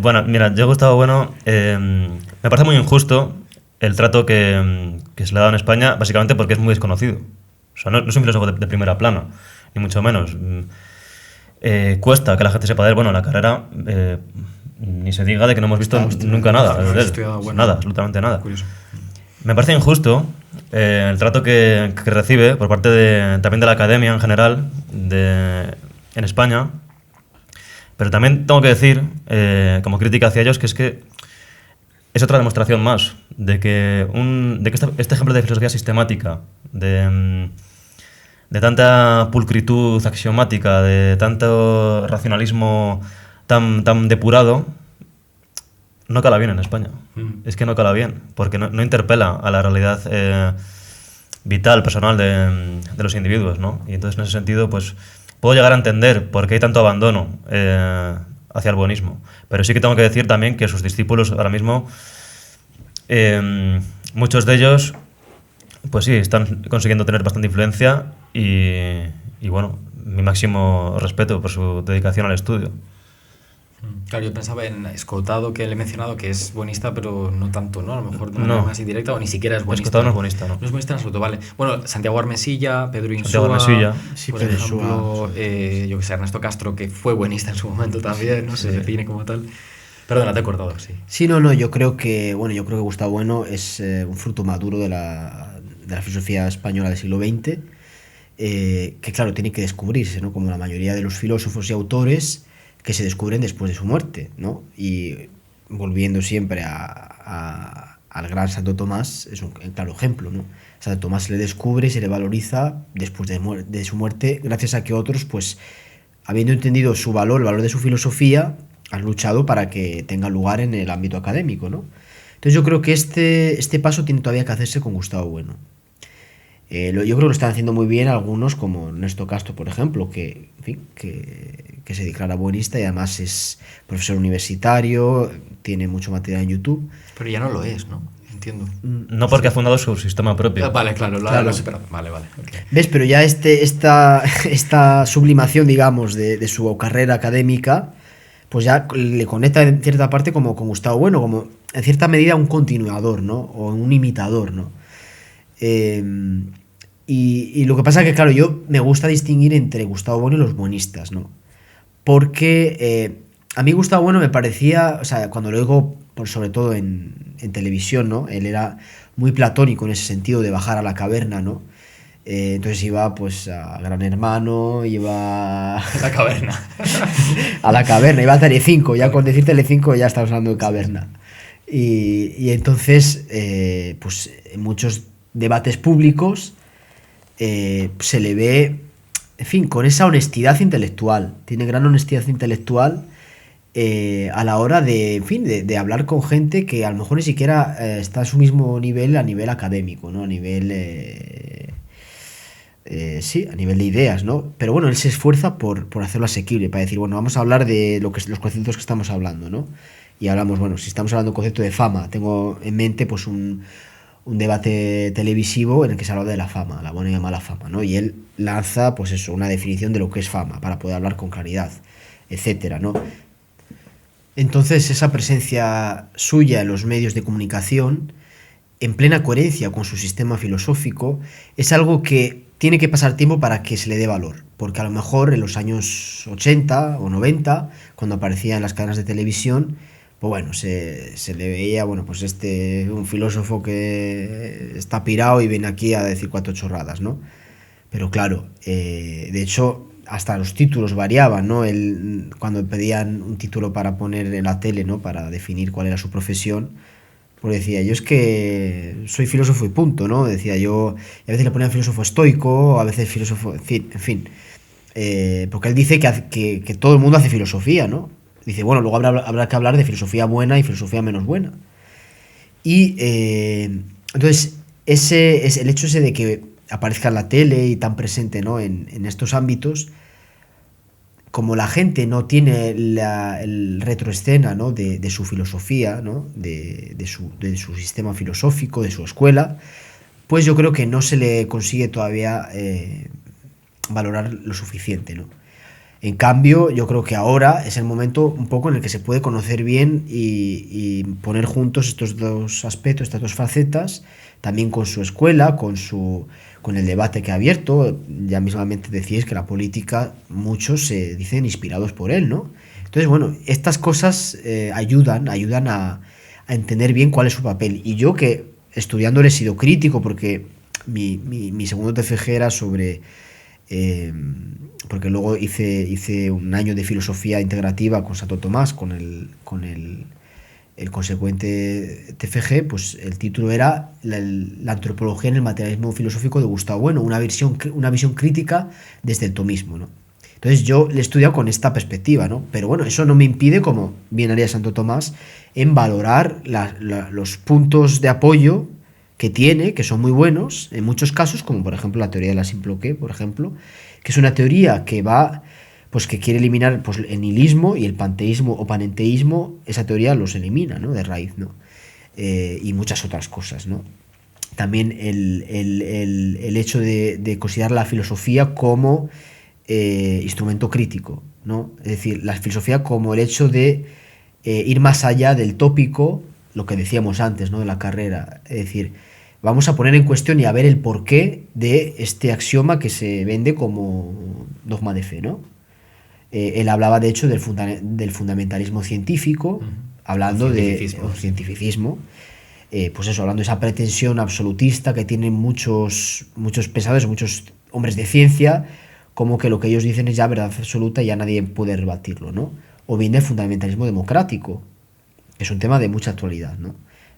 Bueno, mira, yo, Gustavo Bueno, me parece muy injusto el trato que se le ha dado en España, básicamente porque es muy desconocido. O sea, no es un filósofo de primera plana, ni mucho menos. Cuesta que la gente sepa de él. Bueno, la carrera, ni se diga de que no hemos visto nunca nada de él. Nada, absolutamente nada. Curioso. Me parece injusto el trato que recibe por parte también de la academia en general en España, pero también tengo que decir, como crítica hacia ellos, que es otra demostración más de que este ejemplo de filosofía sistemática, de tanta pulcritud axiomática, de tanto racionalismo tan depurado, no cala bien en España. Es que no cala bien, porque no interpela a la realidad vital, personal de los individuos, ¿no? Y entonces, en ese sentido, pues puedo llegar a entender por qué hay tanto abandono hacia el buenismo. Pero sí que tengo que decir también que sus discípulos ahora mismo, muchos de ellos Pues sí, están consiguiendo tener bastante influencia y bueno, mi máximo respeto por su dedicación al estudio. Claro, yo pensaba en Escotado, que le he mencionado, que es buenista, pero no tanto, ¿no? A lo mejor de manera No, más indirecta, o ni siquiera es buenista. Escotado no es buenista, ¿no? No es buenista en absoluto, vale. Bueno, Santiago Armesilla, Pedro Santiago Insúa, Armesilla. Sí, por Pedro ejemplo, yo que sé, Ernesto Castro, que fue buenista en su momento también, no sé, de cine como tal. Perdona, te he cortado, sí. Sí, no, yo creo que, bueno, yo creo que Gustavo Bueno es un fruto maduro de la filosofía española del siglo XX, que claro, tiene que descubrirse, ¿no? Como la mayoría de los filósofos y autores que se descubren después de su muerte, ¿no? Y volviendo siempre al gran Santo Tomás, es un claro ejemplo, ¿no? Santo Tomás se le descubre y se le valoriza después de su muerte, gracias a que otros, pues, habiendo entendido su valor, el valor de su filosofía, han luchado para que tenga lugar en el ámbito académico, ¿no? Entonces yo creo que este paso tiene todavía que hacerse con Gustavo Bueno. Yo creo que lo están haciendo muy bien algunos, como Ernesto Castro, por ejemplo, que, en fin, que se declara buenista y además es profesor universitario, tiene mucho material en YouTube. Pero ya no lo es, ¿no? Entiendo. No porque ha fundado su sistema propio. Vale, claro, Claro. lo he superado. Vale, okay. ¿Ves? Pero ya esta sublimación, digamos, de su carrera académica, pues ya le conecta en cierta parte como con Gustavo Bueno, como en cierta medida un continuador, ¿no? O un imitador, ¿no? Y lo que pasa es que, claro, yo me gusta distinguir entre Gustavo Bueno y los buenistas, ¿no? Porque a mí Gustavo Bueno me parecía, o sea, cuando lo oigo, sobre todo en televisión, ¿no? Él era muy platónico en ese sentido de bajar a la caverna, ¿no? Entonces iba pues a Gran Hermano, iba La caverna. a la caverna, iba a Telecinco, ya con decir Telecinco ya estamos hablando de caverna. Y entonces, pues en muchos debates públicos se le ve, en fin, con esa honestidad intelectual. Tiene gran honestidad intelectual a la hora de, en fin, de hablar con gente que a lo mejor ni siquiera está a su mismo nivel, a nivel académico, ¿no? A nivel... sí, a nivel de ideas, ¿no? Pero bueno, él se esfuerza por hacerlo asequible, para decir, bueno, vamos a hablar de los conceptos que estamos hablando, ¿no? Y hablamos, bueno, si estamos hablando del concepto de fama, tengo en mente pues un debate televisivo en el que se habla de la fama, la buena y la mala fama, ¿no? Y él lanza, pues eso, una definición de lo que es fama, para poder hablar con claridad, etcétera, ¿no? Entonces, esa presencia suya en los medios de comunicación, en plena coherencia con su sistema filosófico, es algo que tiene que pasar tiempo para que se le dé valor, porque a lo mejor en los años 80 o 90, cuando aparecía en las cadenas de televisión, pues bueno, se le veía, bueno, pues un filósofo que está pirado y viene aquí a decir cuatro chorradas, ¿no? Pero claro, de hecho, hasta los títulos variaban, ¿no? Cuando pedían un título para poner en la tele, ¿no? Para definir cuál era su profesión, pues decía, yo es que soy filósofo y punto, ¿no? Decía yo, y a veces le ponían filósofo estoico, a veces filósofo, en fin. Porque él dice que todo el mundo hace filosofía, ¿no? Dice, bueno, luego habrá que hablar de filosofía buena y filosofía menos buena. Y entonces, el hecho ese de que aparezca en la tele y tan presente, ¿no? en estos ámbitos, como la gente no tiene el retroescena, ¿no? de su filosofía, ¿no? de su sistema filosófico, de su escuela, pues yo creo que no se le consigue todavía valorar lo suficiente, ¿no? En cambio, yo creo que ahora es el momento un poco en el que se puede conocer bien y poner juntos estos dos aspectos, estas dos facetas, también con su escuela, con el debate que ha abierto. Ya mismamente decíais que la política, muchos se dicen inspirados por él, ¿no? Entonces, bueno, estas cosas ayudan a entender bien cuál es su papel. Y yo, que estudiándole he sido crítico, porque mi segundo TFG era sobre... porque luego hice un año de filosofía integrativa con Santo Tomás, con el consecuente TFG, pues el título era la antropología en el materialismo filosófico de Gustavo Bueno, una visión crítica desde el tomismo, ¿no? Entonces yo le he estudiado con esta perspectiva, ¿no? Pero bueno, eso no me impide, como bien haría Santo Tomás, en valorar los puntos de apoyo que tiene, que son muy buenos en muchos casos, como por ejemplo la teoría de la Simploqué, por ejemplo, que es una teoría que pues que quiere eliminar pues, el nihilismo y el panteísmo o panenteísmo. Esa teoría los elimina, ¿no? De raíz, ¿no? Y muchas otras cosas, ¿no? también el hecho de considerar la filosofía como instrumento crítico, ¿no? Es decir, la filosofía como el hecho de ir más allá del tópico, lo que decíamos antes, ¿no?, de la carrera. Es decir, vamos a poner en cuestión y a ver el porqué de este axioma que se vende como dogma de fe, ¿no? Él hablaba, de hecho, del fundamentalismo científico, hablando de cientificismo, pues eso, hablando de esa pretensión absolutista que tienen muchos pensadores, muchos hombres de ciencia, como que lo que ellos dicen es ya verdad absoluta y ya nadie puede rebatirlo, ¿no? O bien del fundamentalismo democrático, que es un tema de mucha actualidad, ¿no?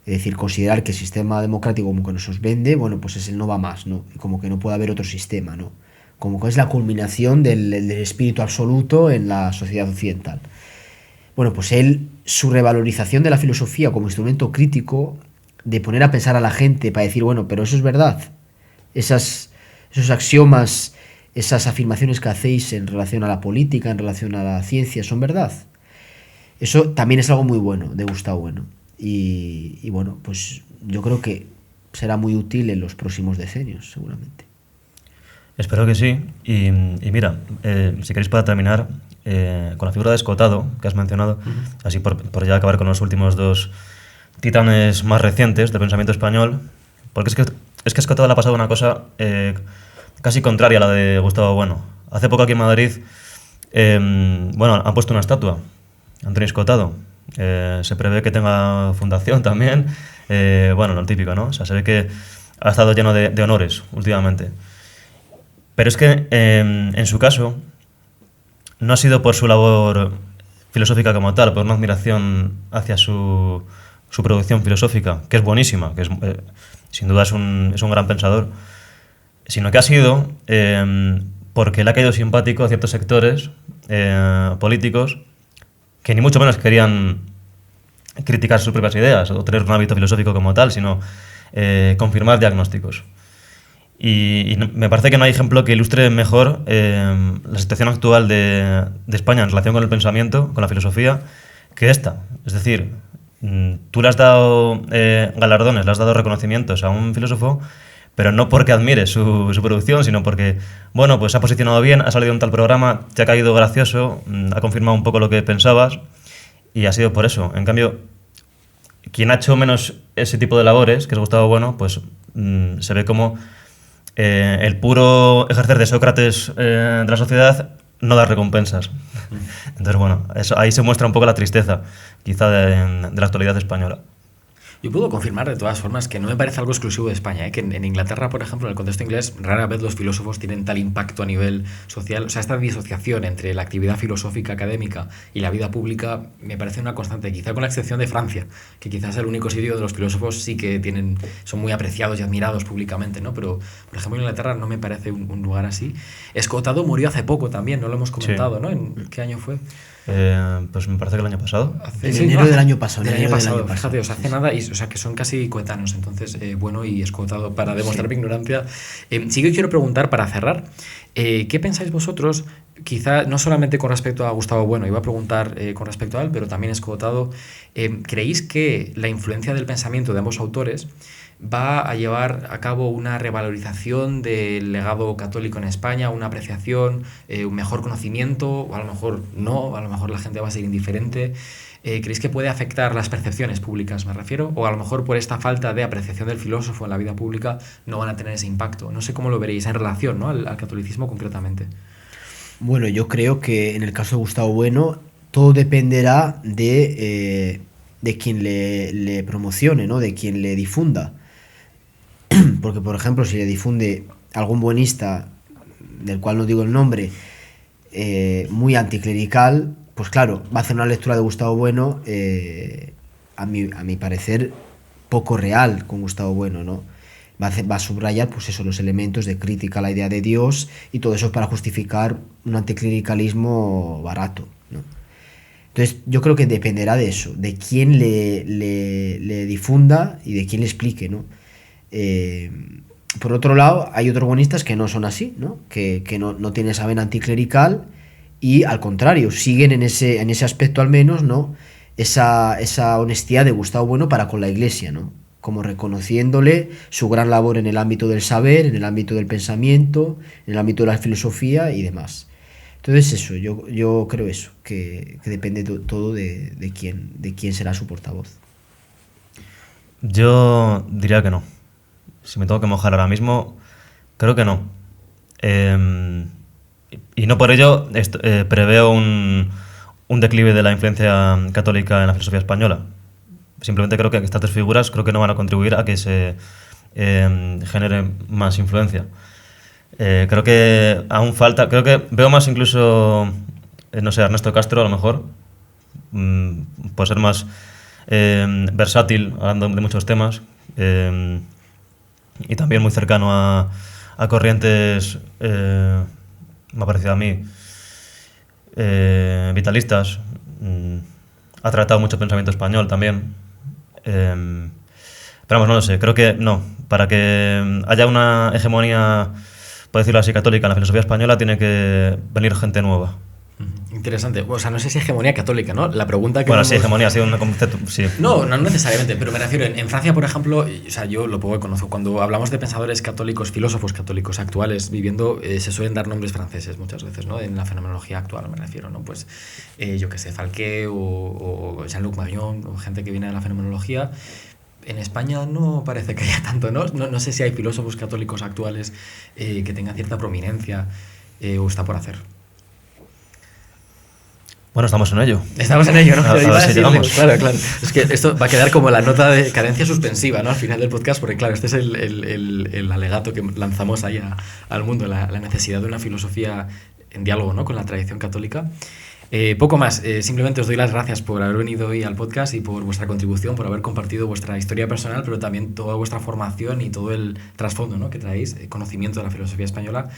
Es decir, considerar que el sistema democrático como que nos vende, bueno, pues es el no va más, ¿no? Como que no puede haber otro sistema, ¿no? Como que es la culminación del espíritu absoluto en la sociedad occidental. Bueno, pues su revalorización de la filosofía como instrumento crítico, de poner a pensar a la gente para decir, bueno, pero eso es verdad. Esos axiomas, esas afirmaciones que hacéis en relación a la política, en relación a la ciencia, ¿son verdad? Eso también es algo muy bueno, de Gustavo Bueno. Y bueno, pues yo creo que será muy útil en los próximos decenios, seguramente. Espero que sí. Y mira, si queréis para terminar, con la figura de Escotado, que has mencionado, así por ya acabar con los últimos dos titanes más recientes del pensamiento español, porque es que Escotado le ha pasado una cosa casi contraria a la de Gustavo Bueno. Hace poco aquí en Madrid, bueno, han puesto una estatua, Antonio Escotado. Se prevé que tenga fundación también. Bueno, lo típico, ¿no? O sea, se ve que ha estado lleno de honores últimamente. Pero es que en su caso no ha sido por su labor filosófica como tal, por una admiración hacia su producción filosófica, que es buenísima, que sin duda es un gran pensador, sino que ha sido porque le ha caído simpático a ciertos sectores políticos que ni mucho menos querían criticar sus propias ideas o tener un hábito filosófico como tal, sino confirmar diagnósticos. Y me parece que no hay ejemplo que ilustre mejor la situación actual de España en relación con el pensamiento, con la filosofía, que esta. Es decir, tú le has dado galardones, le has dado reconocimientos a un filósofo, pero no porque admires su producción, sino porque, bueno, pues se ha posicionado bien, ha salido en tal programa, te ha caído gracioso, ha confirmado un poco lo que pensabas, y ha sido por eso. En cambio, quien ha hecho menos ese tipo de labores, que es Gustavo Bueno, pues se ve como el puro ejercer de Sócrates de la sociedad no da recompensas. Entonces, bueno, ahí se muestra un poco la tristeza, quizá, de la actualidad española. Yo puedo confirmar de todas formas que no me parece algo exclusivo de España, que en Inglaterra, por ejemplo, en el contexto inglés, rara vez los filósofos tienen tal impacto a nivel social. O sea, esta disociación entre la actividad filosófica académica y la vida pública me parece una constante, quizá con la excepción de Francia, que quizás es el único sitio donde los filósofos sí que son muy apreciados y admirados públicamente, ¿no? Pero, por ejemplo, en Inglaterra no me parece un lugar así. Escotado murió hace poco también, no lo hemos comentado, sí, ¿no? ¿En qué año fue? Pues me parece que el año pasado. En enero del año pasado. Fíjate, o sea, hace nada, o sea, que son casi coetanos. Entonces, Bueno y Escotado, para demostrar mi ignorancia. Sí que quiero preguntar, para cerrar, ¿qué pensáis vosotros, quizá no solamente con respecto a Gustavo Bueno, iba a preguntar con respecto a él, pero también Escotado, ¿creéis que la influencia del pensamiento de ambos autores va a llevar a cabo una revalorización del legado católico en España, una apreciación, un mejor conocimiento, o a lo mejor no, a lo mejor la gente va a ser indiferente? ¿Creéis que puede afectar las percepciones públicas, me refiero? O a lo mejor por esta falta de apreciación del filósofo en la vida pública no van a tener ese impacto. No sé cómo lo veréis en relación, ¿no?, al catolicismo concretamente. Bueno, yo creo que en el caso de Gustavo Bueno todo dependerá de quien le promocione, ¿no?, de quien le difunda. Porque, por ejemplo, si le difunde algún buenista, del cual no digo el nombre, muy anticlerical, pues claro, va a hacer una lectura de Gustavo Bueno, a mi parecer, poco real con Gustavo Bueno, ¿no? Va a subrayar, pues eso, los elementos de crítica a la idea de Dios y todo eso para justificar un anticlericalismo barato, ¿no? Entonces, yo creo que dependerá de eso, de quién le difunda y de quién le explique, ¿no? Por otro lado, hay otros buenistas que no son así, ¿no? Que no tienen esa vena anticlerical y, al contrario, siguen en ese aspecto al menos, ¿no?, esa honestidad de Gustavo Bueno para con la Iglesia, ¿no? como reconociéndole su gran labor en el ámbito del saber, en el ámbito del pensamiento, en el ámbito de la filosofía y demás. Entonces eso, yo creo eso, que depende todo de quién será su portavoz. Yo diría que no. Si me tengo que mojar ahora mismo, creo que no. Y no por ello preveo un declive de la influencia católica en la filosofía española. Simplemente creo que estas tres figuras creo que no van a contribuir a que se genere más influencia. Creo que aún falta, creo que veo más incluso, no sé, Ernesto Castro a lo mejor, por ser más versátil, hablando de muchos temas, y también muy cercano a corrientes, me ha parecido a mí, vitalistas. Ha tratado mucho pensamiento español también. Pero vamos, no lo sé, creo que no. Para que haya una hegemonía, por decirlo así, católica en la filosofía española, tiene que venir gente nueva. Interesante. O sea, no sé si hegemonía católica, ¿no? La pregunta que... Bueno, sí, hegemonía ha sido un concepto, sí. No necesariamente, pero me refiero, en Francia, por ejemplo, o sea, yo lo poco que conozco, cuando hablamos de pensadores católicos, filósofos católicos actuales viviendo, se suelen dar nombres franceses muchas veces, ¿no? En la fenomenología actual me refiero, ¿no? Pues, yo qué sé, Falqué o Jean-Luc Marion, o gente que viene de la fenomenología. En España no parece que haya tanto, ¿no? No sé si hay filósofos católicos actuales que tengan cierta prominencia o está por hacer. Bueno, estamos en ello. Estamos en ello, ¿no? A ver si llegamos. Claro. Es que esto va a quedar como la nota de cadencia suspensiva, ¿no? Al final del podcast, porque claro, este es el alegato que lanzamos ahí al mundo, la necesidad de una filosofía en diálogo, ¿no? Con la tradición católica. Poco más, simplemente os doy las gracias por haber venido hoy al podcast y por vuestra contribución, por haber compartido vuestra historia personal, pero también toda vuestra formación y todo el trasfondo, ¿no? Que traéis, conocimiento de la filosofía española,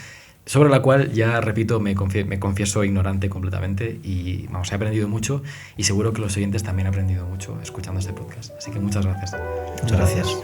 sobre la cual, ya repito, me confieso ignorante completamente y vamos, he aprendido mucho y seguro que los oyentes también han aprendido mucho escuchando este podcast. Así que muchas gracias. Muchas gracias.